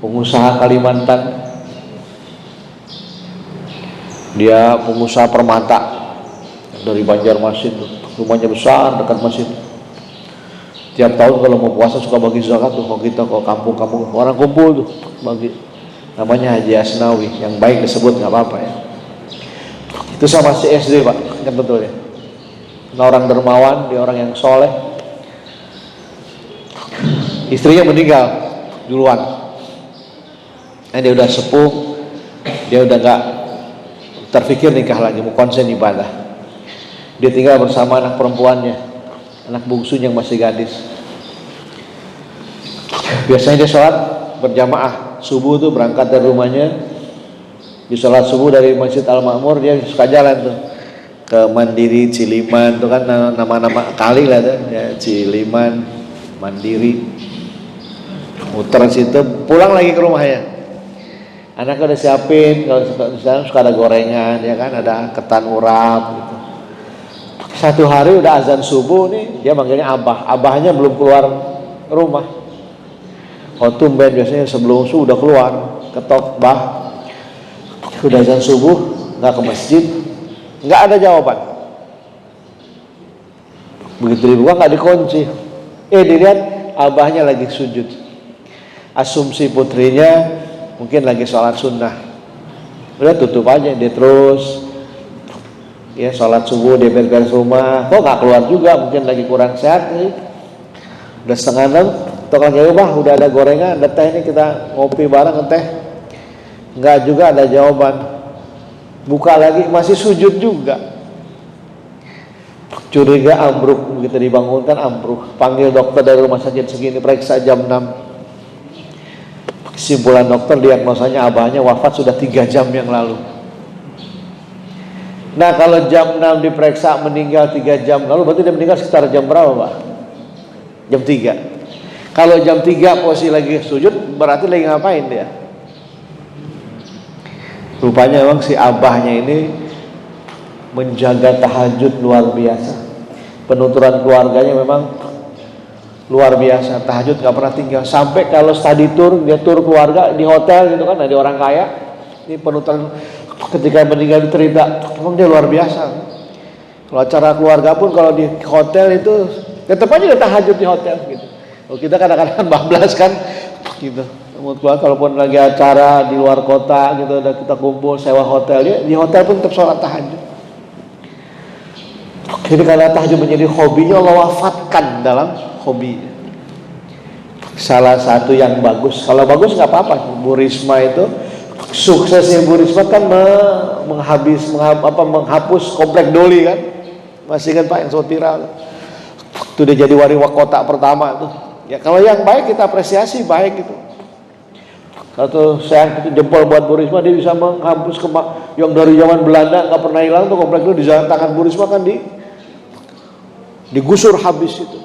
S1: pengusaha Kalimantan. Dia pengusaha permata dari Banjarmasin tuh. Rumahnya besar dekat masjid. Tiap tahun kalau mau puasa suka bagi zakat tuh. Kalau kita ke kampung-kampung orang kumpul tuh bagi. Namanya Haji Asnawi, yang baik disebut nggak apa-apa ya. Itu sama si SD Pak, kan betul ya. Nah, orang dermawan, dia orang yang soleh. Istrinya meninggal, duluan. Dia udah sepuh, dia udah gak terpikir nikah lagi, mau konsen ibadah. Dia tinggal bersama anak perempuannya, anak bungsunya yang masih gadis. Biasanya dia sholat berjamaah subuh tuh, berangkat dari rumahnya, di sholat subuh dari Masjid Al-Ma'mur, dia suka jalan tuh ke Mandiri, Ciliman, itu kan nama-nama kali lah tuh, ya, Ciliman, Mandiri, muter situ, pulang lagi ke rumahnya. Anaknya udah siapin, kalau suka ada gorengan, ya kan, ada ketan urap gitu. Satu hari udah azan subuh nih, dia manggilnya abah, abahnya belum keluar rumah. Tumben biasanya sebelum subuh udah keluar, ketok, bah, udah azan subuh, nggak ke masjid, nggak ada jawaban. Begitu dibuka nggak dikunci, dilihat abahnya lagi sujud. Asumsi putrinya mungkin lagi sholat sunnah, udah tutup aja, dia terus ya sholat subuh, dia beres rumah, kok nggak keluar juga, mungkin lagi kurang sehat nih. Udah setengah 6, tokang jauh, bah udah ada gorengan, ada teh, ini kita ngopi bareng teh. Nggak juga ada jawaban. Buka lagi masih sujud juga. Curiga, ambruk, begitu dibangunkan ambruk. Panggil dokter dari rumah sakit segini, periksa jam 6. Kesimpulan dokter, diagnosanya abahnya wafat sudah 3 jam yang lalu. Nah kalau jam 6 diperiksa meninggal 3 jam lalu, berarti dia meninggal sekitar jam berapa, Pak? Jam 3. Kalau jam 3 posisi lagi sujud, berarti lagi ngapain dia? Rupanya memang si abahnya ini menjaga tahajud luar biasa. Penuturan keluarganya memang luar biasa, tahajud gak pernah tinggal. Sampai kalau study tour, dia tur keluarga di hotel gitu kan, ada orang kaya. Ini penuturan ketika meninggal cerita, memang dia luar biasa. Kalau acara keluarga pun kalau di hotel itu tetap aja dia tahajud di hotel gitu. Kalau kita kadang-kadang bablas kan gitu. Kalaupun lagi acara di luar kota gitu, udah kita kumpul sewa hotel, dia di hotel pun tetap sholat tahajud. Jadi karena tahajud menjadi hobinya, Allah wafatkan dalam hobi. Salah satu yang bagus, kalau bagus nggak apa-apa. Bu Risma itu suksesnya Bu Risma kan menghapus komplek Doli kan, masih kan Pak yang so viral itu, dia jadi wali kota pertama tuh. Ya kalau yang baik kita apresiasi, baik gitu. Kalau saya itu jempol buat Bu Risma, dia bisa menghapus yang dari zaman Belanda nggak pernah hilang tuh komplek itu, di tangan Bu Risma kan digusur habis itu.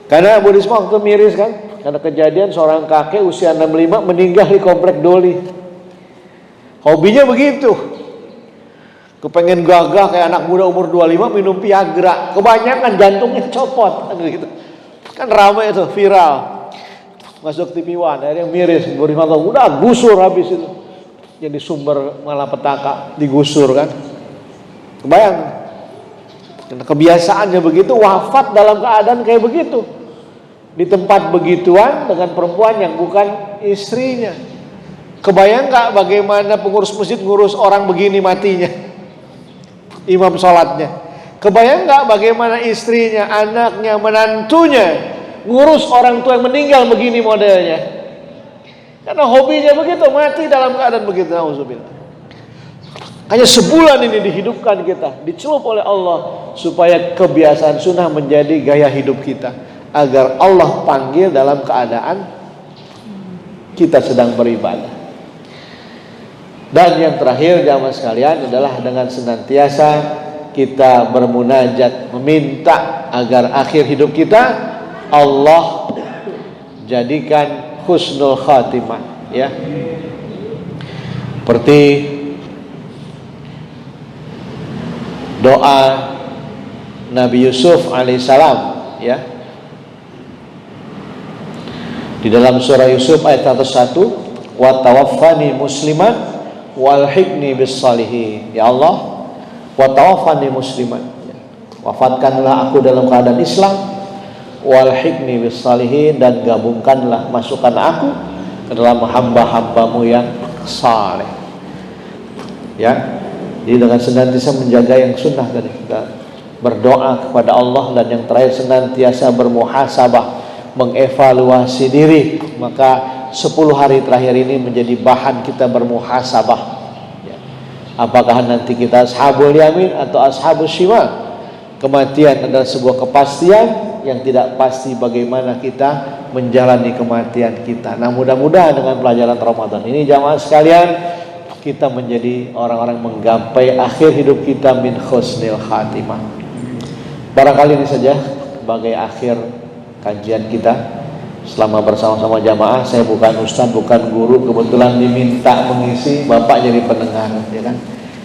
S1: Karena Bu Risma waktu miris kan, karena kejadian seorang kakek usia 65 meninggal di komplek Doli. Hobinya begitu, kepengen gagah kayak anak muda umur 25 minum Viagra, kebanyakan jantungnya copot kan gitu. Kan ramai itu, viral, masuk TV One, akhirnya miris. Bu Risma udah gusur habis itu, jadi sumber malapetaka, digusur kan. Kebayang, karena kebiasaannya begitu, wafat dalam keadaan kayak begitu, di tempat begituan dengan perempuan yang bukan istrinya. Kebayang gak bagaimana pengurus masjid ngurus orang begini matinya, imam sholatnya? Kebayang gak bagaimana istrinya, anaknya, menantunya ngurus orang tua yang meninggal begini modelnya? Karena hobinya begitu, mati dalam keadaan begitu. Nauzubillah. Hanya sebulan ini dihidupkan kita, dicelup oleh Allah supaya kebiasaan sunnah menjadi gaya hidup kita, agar Allah panggil dalam keadaan kita sedang beribadah. Dan yang terakhir jamaah sekalian adalah dengan senantiasa kita bermunajat, meminta agar akhir hidup kita Allah jadikan husnul khatimah, ya. Seperti doa Nabi Yusuf alaihissalam, ya. Di dalam surah Yusuf ayat 101, wa tawaffani musliman walhiqni bis salihin. Ya Allah, wa tawaffani musliman, wafatkanlah aku dalam keadaan Islam, walhiqni bis salihin, dan gabungkanlah, masukkan aku ke dalam hamba-hambamu yang saleh. Ya. Jadi dengan senantiasa menjaga yang sunnah tadi, kita berdoa kepada Allah, dan yang terakhir senantiasa bermuhasabah, mengevaluasi diri. Maka 10 hari terakhir ini menjadi bahan kita bermuhasabah. Ya. Apakah nanti kita ashabul yamin atau ashabul shimal? Kematian adalah sebuah kepastian, yang tidak pasti bagaimana kita menjalani kematian kita. Nah, mudah-mudahan dengan pelajaran Ramadan ini jamaah sekalian, kita menjadi orang-orang menggapai akhir hidup kita min husnil khatimah. Barangkali ini saja sebagai akhir kajian kita selama bersama-sama jamaah. Saya bukan ustaz, bukan guru, kebetulan diminta mengisi, bapak jadi pendengar, ya kan.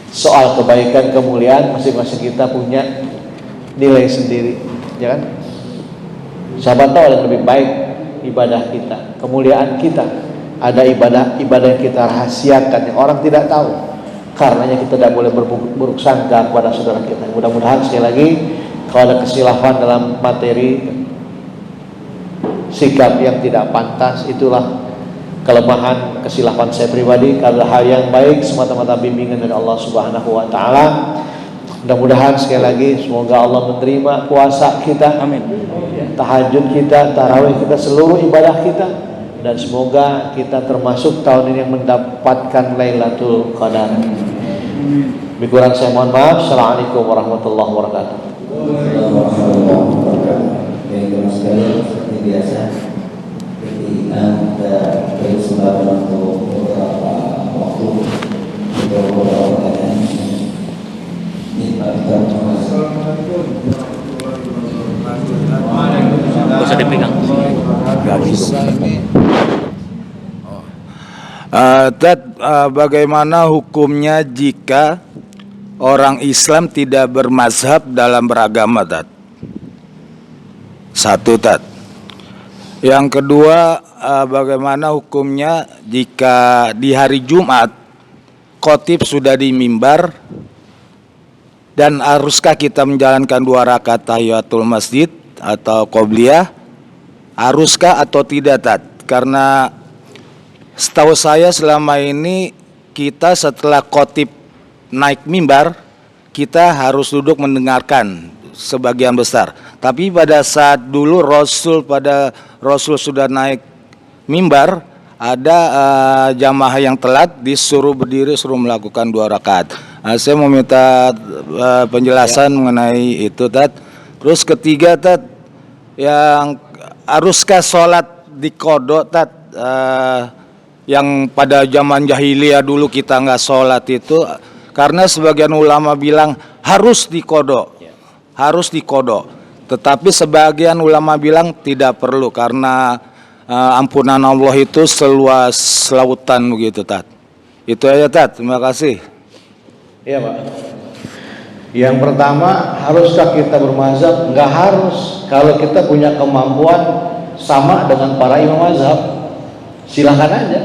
S1: Soal kebaikan kemuliaan masing-masing kita punya nilai sendiri, ya kan. Siapa tahu yang lebih baik ibadah kita, kemuliaan kita. Ada ibadah yang kita rahasiakan yang orang tidak tahu. Karenanya kita tidak boleh berburuk sangka kepada saudara kita. Mudah-mudahan sekali lagi, kalau ada kesilapan dalam materi, sikap yang tidak pantas, itulah kelemahan, kesilapan saya pribadi. Kalau hal yang baik semata-mata bimbingan dari Allah Subhanahu wa taala. Mudah-mudahan sekali lagi semoga Allah menerima puasa kita, amin, tahajud kita, tarawih kita, seluruh ibadah kita, dan semoga kita termasuk tahun ini yang mendapatkan Lailatul Qadar. Lebih kurang saya mohon maaf. Assalamualaikum warahmatullahi wabarakatuh. Seperti biasa, ketika kita bersembahkan untuk beberapa waktu untuk beberapa pertanyaan.
S2: Bisa dipegang.
S3: Bagaimana hukumnya jika orang Islam tidak bermazhab dalam beragama, Tat? Satu, Tat. Yang kedua, bagaimana hukumnya jika di hari Jumat khotib sudah di mimbar, dan haruskah kita menjalankan 2 rakaat tahiyatul masjid atau qobliyah? Haruskah atau tidak, Tat? Karena setahu saya selama ini kita setelah khotib naik mimbar, kita harus duduk mendengarkan sebagian besar. Tapi pada saat dulu Rasul sudah naik mimbar, ada jamaah yang telat disuruh berdiri, suruh melakukan 2 rakaat. Saya mau minta penjelasan mengenai itu, Tat. Terus ketiga, Tat, yang haruskah sholat di kodok, Tat? Yang pada zaman jahiliyah dulu kita nggak sholat itu, karena sebagian ulama bilang harus di kodok, harus di kodok. Tetapi sebagian ulama bilang tidak perlu karena ampunan Allah itu seluas lautan begitu, Tat. Itu aja, Tat. Terima kasih.
S1: Iya, Pak. Yang pertama, haruskah kita bermazhab? Enggak harus. Kalau kita punya kemampuan sama dengan para imam mazhab, silakan aja.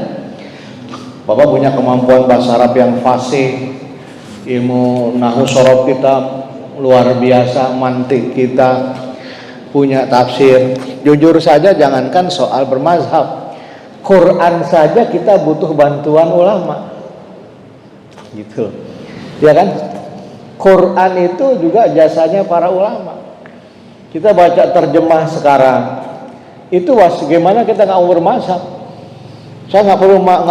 S1: Bapak punya kemampuan bahasa Arab yang fasih, ilmu nahwu shorof kita luar biasa, mantik kita, punya tafsir. Jujur saja, jangankan soal bermazhab, Quran saja kita butuh bantuan ulama, gitu. Ya kan? Quran itu juga jasanya para ulama. Kita baca terjemah sekarang, itu bagaimana kita nggak mau bermazhab? Saya nggak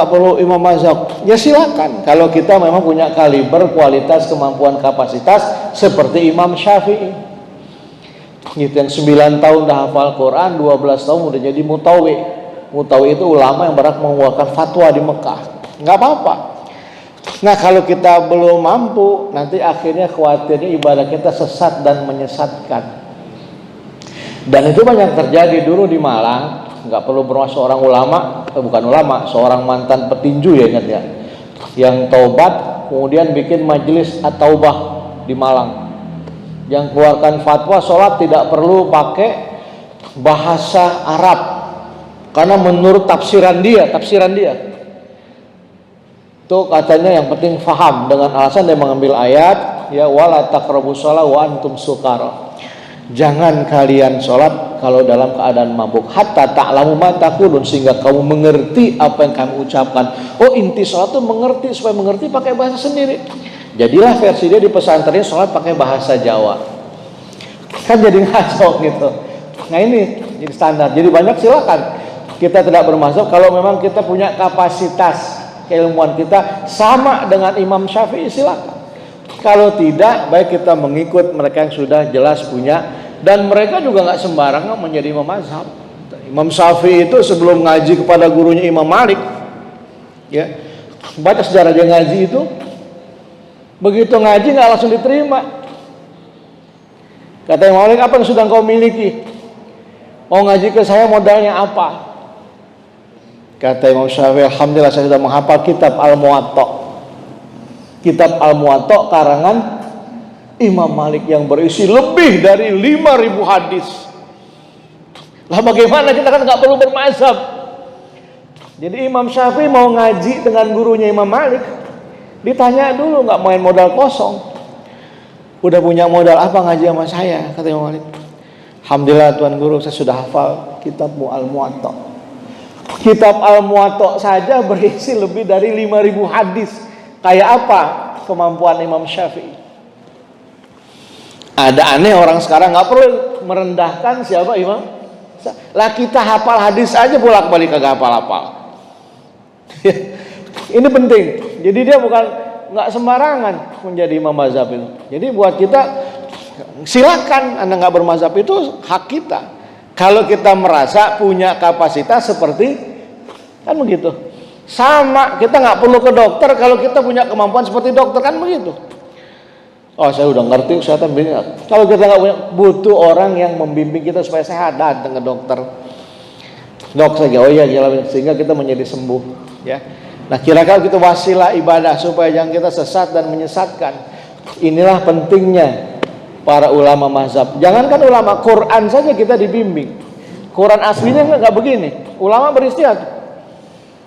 S1: perlu imam mazhab. Ya silakan. Kalau kita memang punya kaliber, kualitas, kemampuan, kapasitas seperti Imam Syafi'i. Gitu, yang 9 tahun dah hafal Quran, 12 tahun udah jadi mutawi. Mutawi itu ulama yang berhak mengeluarkan fatwa di Mekah. Nggak apa-apa. Nah, kalau kita belum mampu, nanti akhirnya khawatirnya ibadah kita sesat dan menyesatkan. Dan itu banyak terjadi dulu di Malang. Nggak perlu bermaksud seorang ulama, bukan ulama, seorang mantan petinju ya, ingat ya, yang taubat kemudian bikin majelis at-taubah di Malang, yang keluarkan fatwa sholat tidak perlu pakai bahasa Arab karena menurut tafsiran dia itu katanya yang penting faham, dengan alasan dia mengambil ayat ya, wala taqrabus shalah wa antum sukara. Jangan kalian sholat kalau dalam keadaan mabuk, hatta ta'lamu ma taqulun, sehingga kamu mengerti apa yang kamu ucapkan. Oh, inti sholat itu mengerti, supaya mengerti pakai bahasa sendiri. Jadilah versi dia di pesantrennya sholat pakai bahasa Jawa, kan jadi ngaco gitu. Nah ini jadi standar. Jadi banyak silakan kita tidak bermazhab kalau memang kita punya kapasitas keilmuan kita sama dengan Imam Syafi'i, silakan. Kalau tidak, baik kita mengikut mereka yang sudah jelas punya, dan mereka juga nggak sembarangan menjadi imam mazhab. Imam Syafi'i itu sebelum ngaji kepada gurunya Imam Malik, ya, baca sejarah dia ngaji itu, begitu ngaji nggak langsung diterima. Kata Imam Malik, apa yang sudah engkau miliki? Mau ngaji ke saya modalnya apa? Kata Imam Syafi'i, alhamdulillah saya sudah menghafal kitab Al-Muwatta. Kitab Al-Muwatta karangan Imam Malik yang berisi lebih dari 5.000 hadis. Lah bagaimana, kita kan nggak perlu bermazhab. Jadi Imam Syafi'i mau ngaji dengan gurunya Imam Malik, ditanya dulu, nggak main modal kosong. Udah punya modal apa ngaji sama saya? Kata Imam Malik, alhamdulillah Tuan Guru, saya sudah hafal kitabmu Al-Muwatta. Kitab Al-Muwatta saja berisi lebih dari 5.000 hadis. Kayak apa kemampuan Imam Syafi'i? Ada aneh orang sekarang nggak perlu merendahkan siapa Imam. Lah kita hafal hadis aja bolak-balik kagak hafal-hafal. Ini penting. Jadi dia bukan nggak sembarangan menjadi imam mazhab itu. Jadi buat kita silakan Anda nggak bermazhab, itu hak kita. Kalau kita merasa punya kapasitas seperti kan begitu. Sama, kita nggak perlu ke dokter kalau kita punya kemampuan seperti dokter, kan begitu. Oh, saya udah ngerti kesehatan begini. Kalau kita nggak punya, butuh orang yang membimbing kita supaya sehat, datang ke dokter. Dok saja, oh iya jalanin sehingga kita menjadi sembuh, ya. Nah, kira-kira kita wasilah ibadah supaya jangan kita sesat dan menyesatkan. Inilah pentingnya para ulama mazhab. Jangankan ulama, Quran saja kita dibimbing. Quran aslinya nggak begini. Ulama beristihad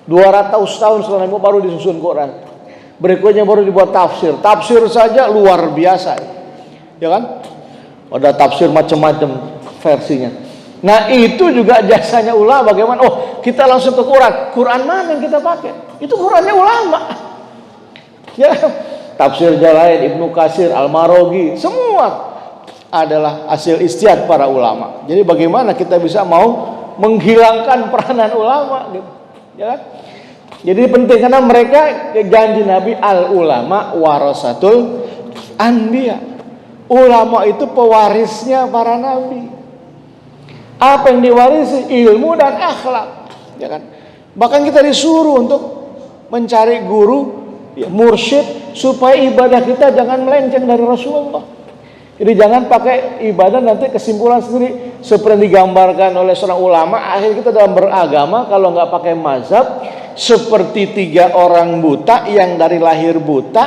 S1: 200 tahun setelah itu baru disusun Quran. Berikutnya baru dibuat tafsir. Tafsir saja luar biasa, ya kan? Ada tafsir macam-macam versinya. Nah, itu juga jasanya ulama. Bagaimana? Oh, kita langsung ke Quran. Quran mana yang kita pakai? Itu Qurannya ulama. Ya, tafsir Jalain, Ibnu Katsir, Al-Maraghi, semua adalah hasil ijtihad para ulama. Jadi bagaimana kita bisa mau menghilangkan peranan ulama gitu. Ya kan? Jadi penting karena mereka janji Nabi, al ulama warasatul anbiya. Ulama itu pewarisnya para nabi. Apa yang diwarisi? Ilmu dan akhlak, ya kan? Bahkan kita disuruh untuk mencari guru, ya, mursyid, supaya ibadah kita jangan melenceng dari Rasulullah. Jadi jangan pakai ibadah nanti kesimpulan sendiri seperti yang digambarkan oleh seorang ulama. Akhirnya kita dalam beragama kalau nggak pakai mazhab seperti 3 orang buta yang dari lahir buta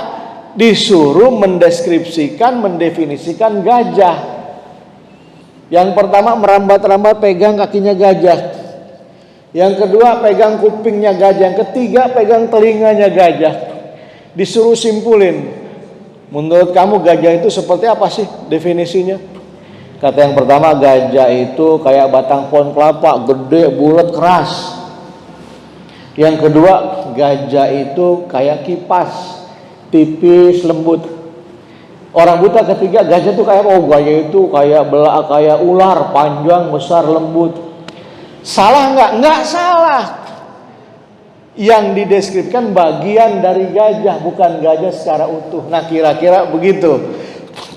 S1: disuruh mendeskripsikan, mendefinisikan gajah. Yang pertama merambat-rambat pegang kakinya gajah. Yang kedua pegang kupingnya gajah. Yang ketiga pegang telinganya gajah. Disuruh simpulin. Menurut kamu gajah itu seperti apa sih definisinya? Kata yang pertama, gajah itu kayak batang pohon kelapa, gede, bulat, keras. Yang kedua, gajah itu kayak kipas, tipis, lembut. Orang buta ketiga, gajah itu kayak oh gajah itu kayak ular, panjang, besar, lembut. Salah nggak? Nggak salah. Yang dideskripsikan bagian dari gajah, bukan gajah secara utuh. Nah, kira-kira begitu.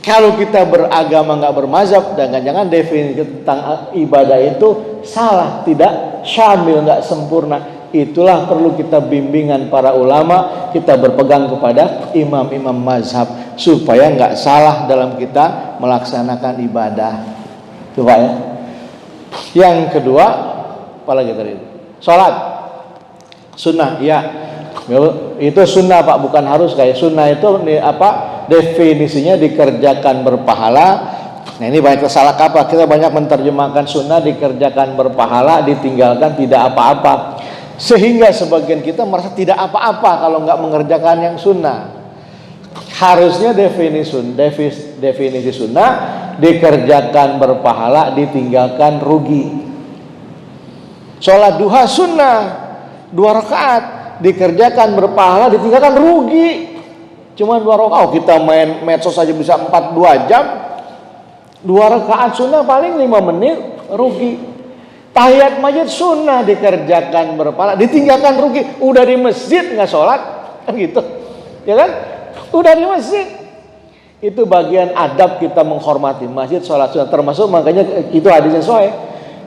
S1: Kalau kita beragama nggak bermazhab, jangan-jangan definisi tentang ibadah itu salah, tidak syamil, nggak sempurna. Itulah perlu kita bimbingan para ulama, kita berpegang kepada imam-imam mazhab supaya nggak salah dalam kita melaksanakan ibadah. Coba ya. Yang kedua, apalagi tadi? Salat. Sunnah, ya, itu sunnah Pak, bukan harus. Kayak sunnah itu definisinya dikerjakan berpahala. Nah, ini banyak salah kaprah. Kita banyak menerjemahkan sunnah dikerjakan berpahala, ditinggalkan tidak apa-apa, sehingga sebagian kita merasa tidak apa-apa kalau nggak mengerjakan yang sunnah. Harusnya definisi sunnah dikerjakan berpahala, ditinggalkan rugi. Sholat duha sunnah 2 rakaat, dikerjakan berpahala, ditinggalkan rugi. Cuma 2 rakaat. Oh, kita main medsos saja bisa 2 jam. 2 rakaat sunnah paling 5 menit rugi. Tahiyat masjid sunnah dikerjakan berpahala, ditinggalkan rugi. Udah di masjid nggak sholat, kan gitu, ya kan? Udah di masjid. Itu bagian adab kita menghormati masjid, sholat sunnah. Termasuk makanya itu hadisnya sahih.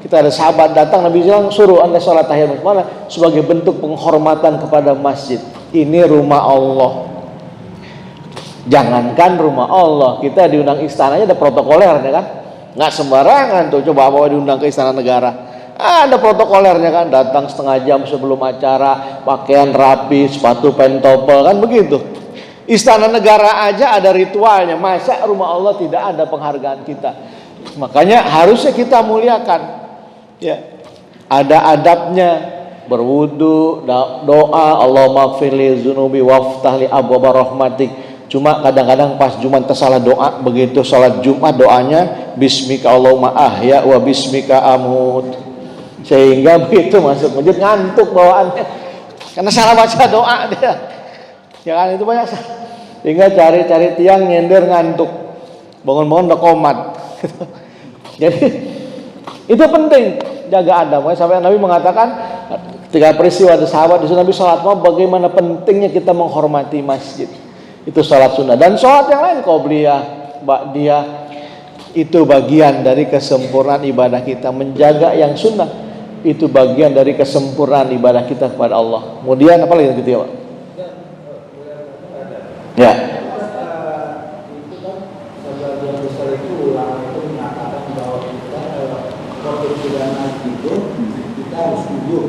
S1: Kita ada sahabat datang, Nabi bilang suruh anda sholat tahiyat masjid sebagai bentuk penghormatan kepada masjid. Ini rumah Allah. Jangankan rumah Allah, kita diundang istananya ada protokolernya kan? Nggak sembarangan tuh. Coba bawa diundang ke istana negara. Ada protokolernya kan, datang setengah jam sebelum acara, pakaian rapi, sepatu pentopel kan begitu. Istana negara aja ada ritualnya, masa rumah Allah tidak ada penghargaan kita? Makanya harusnya kita muliakan. Ya, ada adabnya, berwudu, doa, Allahumma gfirli dzunubi waftahli abwaaba rahmatik. Cuma kadang-kadang pas Jumat tersalah doa, begitu sholat Jumat doanya bismika Allahumma ahya wa bismika amut. Sehingga begitu masuk masjid ngantuk bawaannya karena salah baca doa dia. Ya kan, itu banyak. Sehingga cari-cari tiang nyender ngantuk. Bangun-bangun udah komat. Jadi itu penting jaga adab. Sampai Nabi mengatakan ketika peristiwa ada sahabat di sana Nabi sholat bagaimana pentingnya kita menghormati masjid. Itu sholat sunnah dan sholat yang lain qobliyah, ba'diyah, itu bagian dari kesempurnaan ibadah kita. Menjaga yang sunnah itu bagian dari kesempurnaan ibadah kita kepada Allah. Kemudian apa lagi yang ketiga, Pak? Ya.
S2: Itu kan sebagian besar itu ulama itu mengatakan bahwa kita waktu pidana itu kita harus duduk.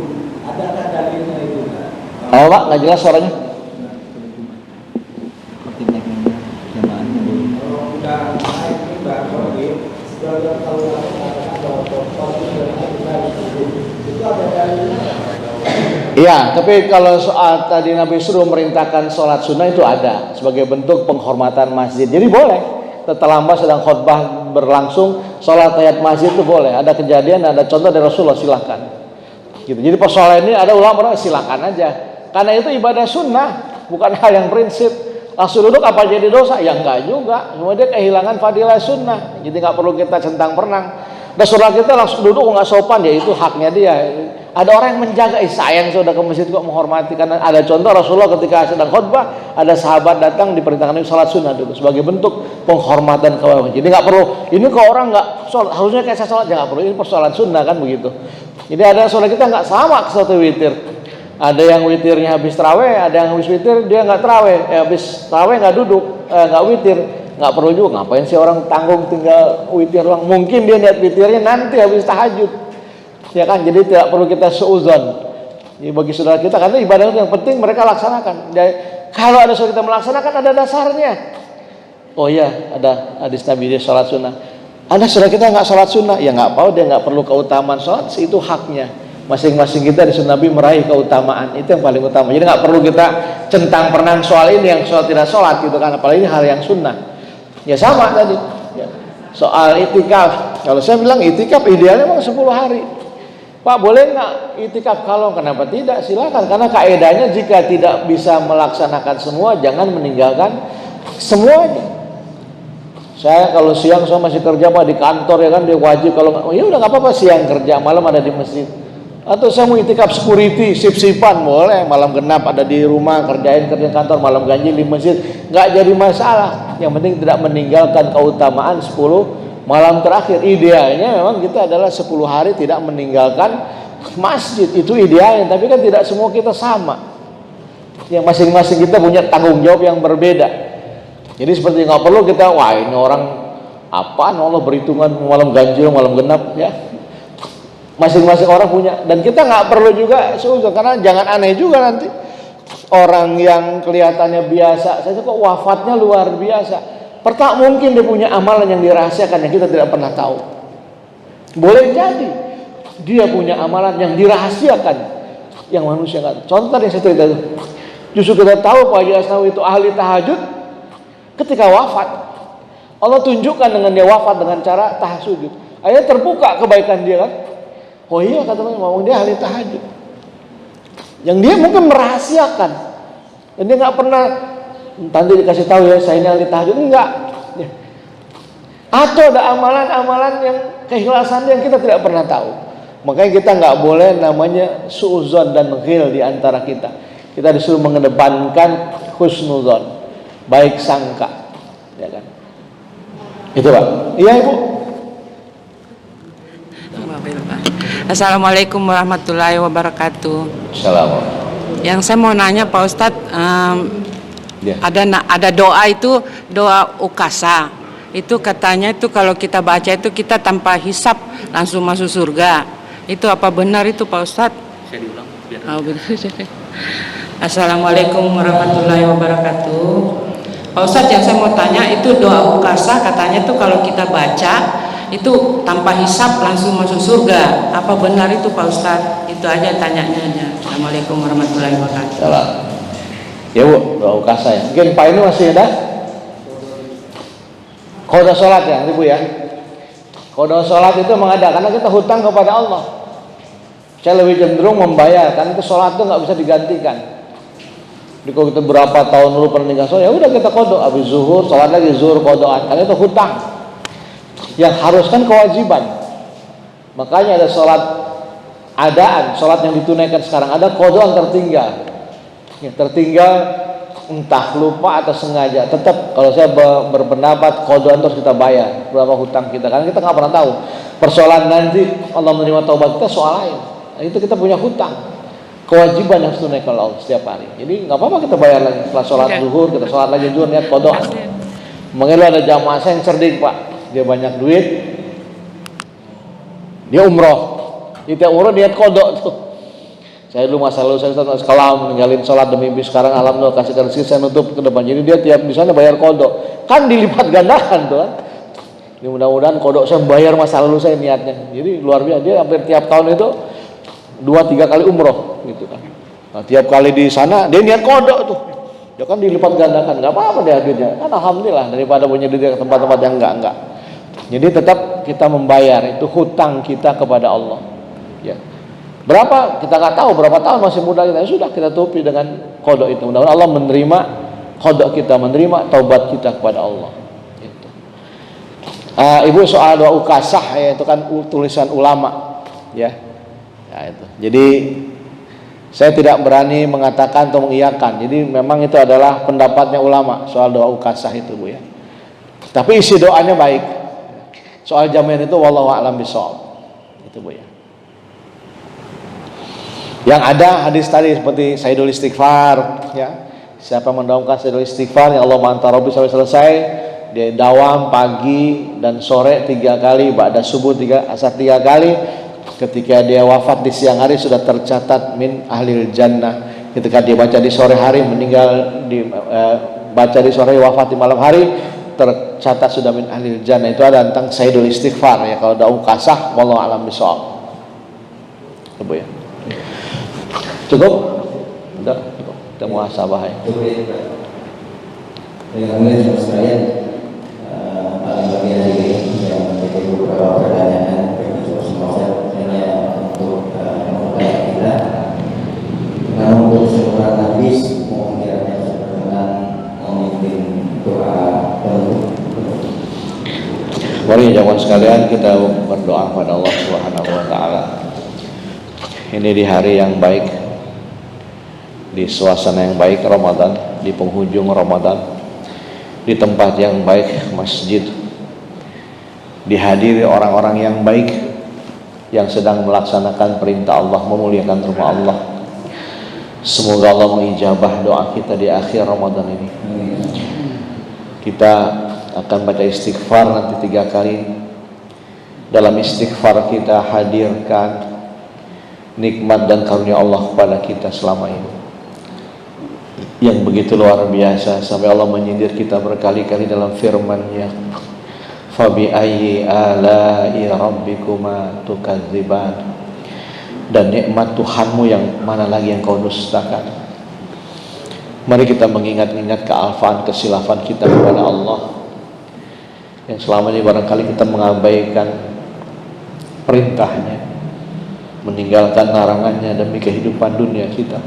S2: Adakah dalilnya itu?
S1: Oh Pak, nggak jelas suaranya.
S2: Kalau udah naik mimbar, sebagian ulama mengatakan bahwa waktu pidana kita harus duduk. Itu ada dalilnya?
S1: Iya, tapi kalau soal tadi Nabi suruh merintahkan sholat sunnah itu ada sebagai bentuk penghormatan masjid. Jadi boleh. Setelah Mbak sedang khutbah berlangsung, sholat tahiyat masjid itu boleh. Ada kejadian, ada contoh dari Rasulullah, silahkan. Gitu. Jadi persoalan ini ada ulama silakan aja. Karena itu ibadah sunnah, bukan hal yang prinsip. Langsung duduk apa jadi dosa? Ya enggak juga. Cuma dia kehilangan fadilah sunnah. Jadi nggak perlu kita centang perenang. Rasulullah kita langsung duduk nggak sopan, ya itu haknya dia. Ada orang yang menjaga, sayang sudah ke masjid kok menghormati. Karena ada contoh Rasulullah ketika sedang khutbah, ada sahabat datang diperintahkan sholat sunnah dulu sebagai bentuk penghormatan kepada masjid. Jadi nggak perlu. Ini kok orang nggak sholat, harusnya kayak saya sholat, ya nggak perlu. Ini persoalan sunnah kan begitu. Jadi ada sholat kita nggak sama satu witir. Ada yang witirnya habis taraweh, ada yang habis witir dia nggak taraweh, habis taraweh nggak duduk, nggak witir. Nggak perlu juga, ngapain sih orang tanggung tinggal witir doang. Mungkin dia niat witirnya nanti habis tahajud, ya kan. Jadi tidak perlu kita seuzon. Jadi bagi saudara kita, karena ibadah yang penting mereka laksanakan. Jadi, kalau ada saudara kita melaksanakan ada dasarnya. Oh iya, ada hadis Nabi dia sholat sunnah. Ada saudara kita nggak sholat sunnah, ya nggak apa, dia nggak perlu keutamaan sholat, itu haknya. Masing-masing kita di sunnah Nabi meraih keutamaan, itu yang paling utama. Jadi nggak perlu kita centang perenang soal ini yang sholat tidak sholat gitu kan, apalagi ini hal yang sunnah. Ya sama tadi ya. Soal itikaf, kalau saya bilang itikaf idealnya memang 10 hari. Pak boleh nggak itikaf? Kalau kenapa tidak, silakan. Karena kaedahnya jika tidak bisa melaksanakan semua, jangan meninggalkan semuanya. Saya kalau siang saya masih kerja Pak di kantor ya kan, dia wajib. Kalau ya udah nggak apa-apa, siang kerja, malam ada di masjid. Atau saya mau itikaf security, sip-sipan boleh, malam genap ada di rumah, kerja kantor, malam ganjil di masjid, nggak jadi masalah. Yang penting tidak meninggalkan keutamaan 10 malam terakhir. Idealnya memang kita adalah 10 hari tidak meninggalkan masjid, itu idealnya. Tapi kan tidak semua kita sama. Yang masing-masing kita punya tanggung jawab yang berbeda. Jadi seperti nggak perlu kita, wah ini orang apaan Allah berhitungan malam ganjil, malam genap ya. Masing-masing orang punya, dan kita nggak perlu juga seuzon, karena jangan aneh juga nanti orang yang kelihatannya biasa saja kok wafatnya luar biasa. Pertama mungkin dia punya amalan yang dirahasiakan yang kita tidak pernah tahu. Boleh jadi dia punya amalan yang dirahasiakan yang manusia nggak tahu. Contoh yang saya cerita itu, justru kita tahu Pak Haji Asnawi itu ahli tahajud. Ketika wafat, Allah tunjukkan dengan dia wafat dengan cara tahajud. Akhirnya terbuka kebaikan dia kan. Oh iya kata teman, ngomong dia ahli tahajud. Yang dia mungkin merahasiakan. Dan dia nggak pernah nanti dikasih tahu ya saya ini ahli tahajud, enggak. Ya. Atau ada amalan-amalan yang keikhlasan yang kita tidak pernah tahu. Makanya kita nggak boleh namanya suuzon dan ghil di antara kita. Kita disuruh mengedepankan husnuzon, baik sangka, ya kan? Itu Pak. Iya Ibu.
S4: Assalamualaikum warahmatullahi wabarakatuh.
S1: Assalamualaikum.
S4: Yang saya mau nanya Pak Ustadz,
S1: Ya.
S4: ada doa itu, doa ukasa. Itu katanya itu kalau kita baca itu kita tanpa hisap langsung masuk surga. Itu apa benar itu Pak Ustadz?
S5: Saya diulang biar.
S4: Oh, benar. Assalamualaikum warahmatullahi wabarakatuh. Pak Ustadz, yang saya mau tanya itu doa ukasa katanya tuh kalau kita baca itu tanpa hisap langsung masuk surga. Apa benar itu Pak Ustadz? Itu aja tanyanya. Assalamualaikum warahmatullahi wabarakatuh.
S1: Salam. Ya Bu, doa ukasa ya. Mungkin Pak ini masih ada? Qada sholat ya, Ibu ya. Qada sholat itu memang ada karena kita hutang kepada Allah. Saya lebih cenderung membayar karena itu sholat itu nggak bisa digantikan. Jadi kalau kita berapa tahun dulu pernah nikah sholat, ya udah kita qada, habis zuhur sholat lagi zuhur qadaan, karena itu hutang. Yang harus kan kewajiban. Makanya ada sholat adaan, sholat yang ditunaikan sekarang, ada qadaan tertinggal. Ya, tertinggal entah lupa atau sengaja, tetap kalau saya berpendapat qadaan terus kita bayar berapa hutang kita, karena kita nggak pernah tahu persoalan nanti Allah menerima taubat kita soal lain. Nah, itu kita punya hutang, kewajiban yang harus tunaikan Allah setiap hari. Jadi nggak apa-apa kita bayar lagi setelah sholat zuhur, kita sholat lagi zuhur niat qadaan. Makanya ada jamaah saya yang cerdik Pak, dia banyak duit, dia umroh, dia umroh niat qada tuh. Saya dulu masa lalu saya sekolah meninggalin sholat demi bis, sekarang alhamdulillah kasih rezeki saya nutup ke depan. Jadi dia tiap di sana bayar kodok, kan dilipat gandakan tuh kan. Ini mudah-mudahan kodok saya bayar masa lalu saya niatnya. Jadi luar biasa, dia hampir tiap tahun itu 2-3 kali umroh gitu kan. Nah, tiap kali di sana dia niat kodok tuh, ya kan dilipat gandakan, nggak apa-apa dia duitnya. Kan alhamdulillah daripada punya duit ke tempat-tempat yang enggak. Jadi tetap kita membayar, itu hutang kita kepada Allah. Ya. Berapa kita nggak tahu, berapa tahun masih muda kita, ya sudah kita tutupi dengan kodok itu. Mudah-mudahan Allah menerima kodok kita, menerima taubat kita kepada Allah. Gitu. Ibu soal doa ukasah ya, itu kan tulisan ulama ya. Ya itu. Jadi saya tidak berani mengatakan atau mengiyakan. Jadi memang itu adalah pendapatnya ulama soal doa ukasah itu Bu ya. Tapi isi doanya baik. Soal jaminan itu wallahu a'lam bishawab. Itu Bu ya. Yang ada hadis tadi seperti Sayyidul Istighfar ya. Siapa mendawamkan Sayyidul Istighfar yang Allah mantarabi sampai selesai, dia dawam pagi dan sore 3 kali, ba'da subuh asar 3 kali. Ketika dia wafat di siang hari sudah tercatat min ahlil jannah. Ketika dia baca di sore hari, meninggal di baca di sore, wafat di malam hari, tercatat sudah min ahlil jannah. Itu ada tentang Sayyidul Istighfar ya. Kalau daun kasah wallahu a'lam bishawab. Coba ya. Cukup? Udah, cukup. Kita muhasabah ya.
S6: Dengan sekalian, paling bagian ini yang menjadi beberapa pertanyaan hanya untuk memulai kita. Namun untuk seorang habis mengira-ngira dengan memimpin doa penutup.
S1: Mari jamaah sekalian kita berdoa kepada Allah Subhanahu wa taala. Ini di hari yang baik, di suasana yang baik Ramadan, di penghujung Ramadan, di tempat yang baik masjid, dihadiri orang-orang yang baik yang sedang melaksanakan perintah Allah, memuliakan rumah Allah. Semoga Allah mengijabah doa kita di akhir Ramadan ini. Kita akan baca istighfar nanti 3 kali. Dalam istighfar kita hadirkan nikmat dan karunia Allah kepada kita selama ini yang begitu luar biasa, sampai Allah menyindir kita berkali-kali dalam firman-Nya, fabi ayyi ala'i rabbikuma tukadziban, dan nikmat Tuhanmu yang mana lagi yang kau dustakan. Mari kita mengingat-ingat kealfaan, kesilafan kita kepada Allah yang selama ini barangkali kita mengabaikan perintahnya, meninggalkan larangannya demi kehidupan dunia kita.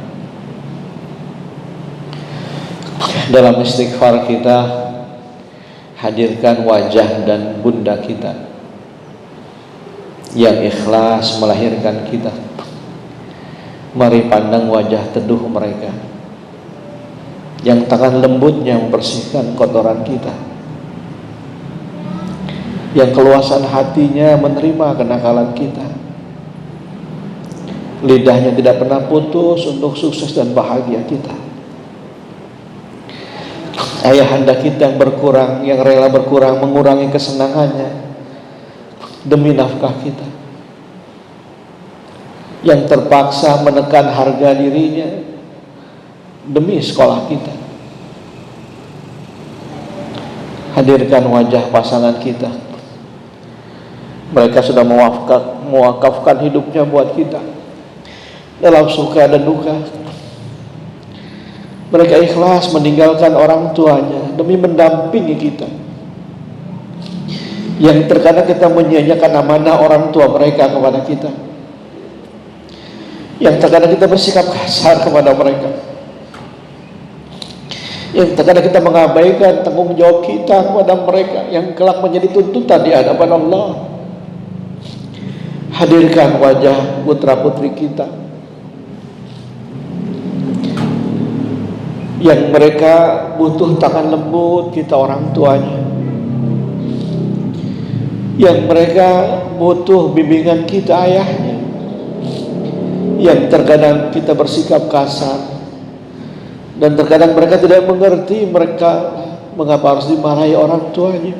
S1: Dalam istighfar kita hadirkan wajah dan bunda kita yang ikhlas melahirkan kita. Mari pandang wajah teduh mereka, yang tangan lembutnya membersihkan kotoran kita, yang keluasan hatinya menerima kenakalan kita, lidahnya tidak pernah putus untuk sukses dan bahagia kita. Ayahanda kita yang berkurang, yang rela berkurang mengurangi kesenangannya demi nafkah kita, yang terpaksa menekan harga dirinya demi sekolah kita. Hadirkan wajah pasangan kita, mereka sudah mewakafkan hidupnya buat kita dalam suka dan duka. Mereka ikhlas meninggalkan orang tuanya demi mendampingi kita, yang terkadang kita menyia-nyiakan amanah orang tua mereka kepada kita, yang terkadang kita bersikap kasar kepada mereka, yang terkadang kita mengabaikan tanggung jawab kita kepada mereka, yang kelak menjadi tuntutan di hadapan Allah. Hadirkan wajah putra putri kita yang mereka butuh tangan lembut kita orang tuanya, yang mereka butuh bimbingan kita ayahnya, yang terkadang kita bersikap kasar dan terkadang mereka tidak mengerti mereka mengapa harus dimarahi orang tuanya,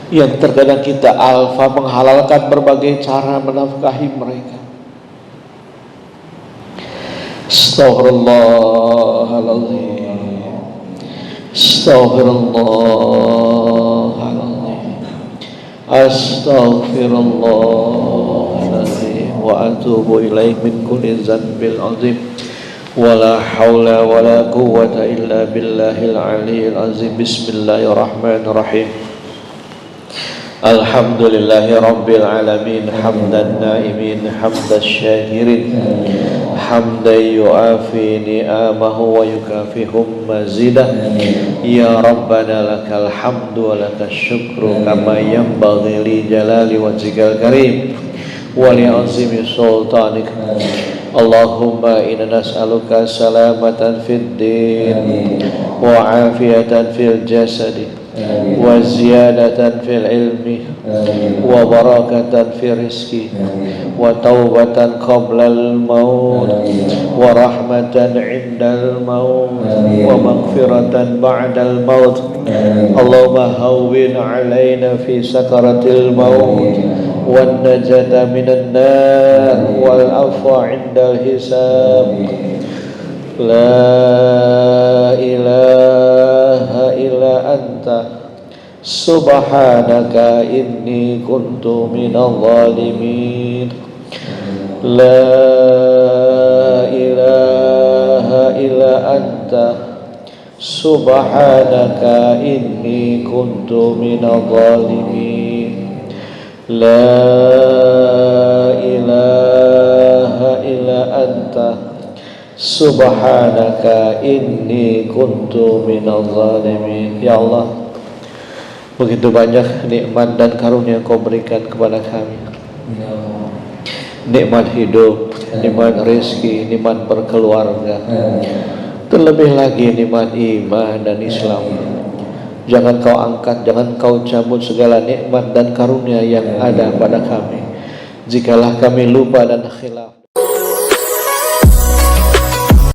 S1: yang terkadang kita alfa menghalalkan berbagai cara menafkahi mereka. Astaghfirullahaladzim, astaghfirullahaladzim, astaghfirullahaladzim, wa atubu ilaih min kulli zanbil azim, wa la hawla wa la quwwata illa billahil aliyyil azim. Bismillahirrahmanirrahim. Alhamdulillahi rabbil alamin, hamdan naimin, hamdan syakirin, hamdan yuafi ni'amahu wa yukafihu mazidah. Ya Rabbana lakal hamdu wa lakal syukru kama yanbaghi li jalali wajhikal karim wa li azimi sultanik. Allahumma inna nas'aluka salamatan fid din wa afiyatan fil jasadi wa ziyadatan fil ilmi wa barakatan fil rizki wa taubatan qabla al maut wa rahmatan indal maut wa maghfiratan ba'dal maut. Allahumma hawwin alaina fi sakaratil maut wan najata minan nar wal afwa indal hisab. La ilaha illa anta subhanaka inni kuntu minadh dhalimin. La ilaha illa anta subhanaka inni kuntu minadh dhalimin. La ilaha illa anta subhanaka inni kuntu minadh dhalimin. Ya Allah, begitu banyak nikmat dan karunia Kau berikan kepada kami. Nikmat hidup, nikmat rezeki, nikmat berkeluarga, terlebih lagi nikmat iman dan Islam. Jangan Kau angkat, jangan Kau cabut segala nikmat dan karunia yang ada pada kami. Jikalau kami lupa dan khilaf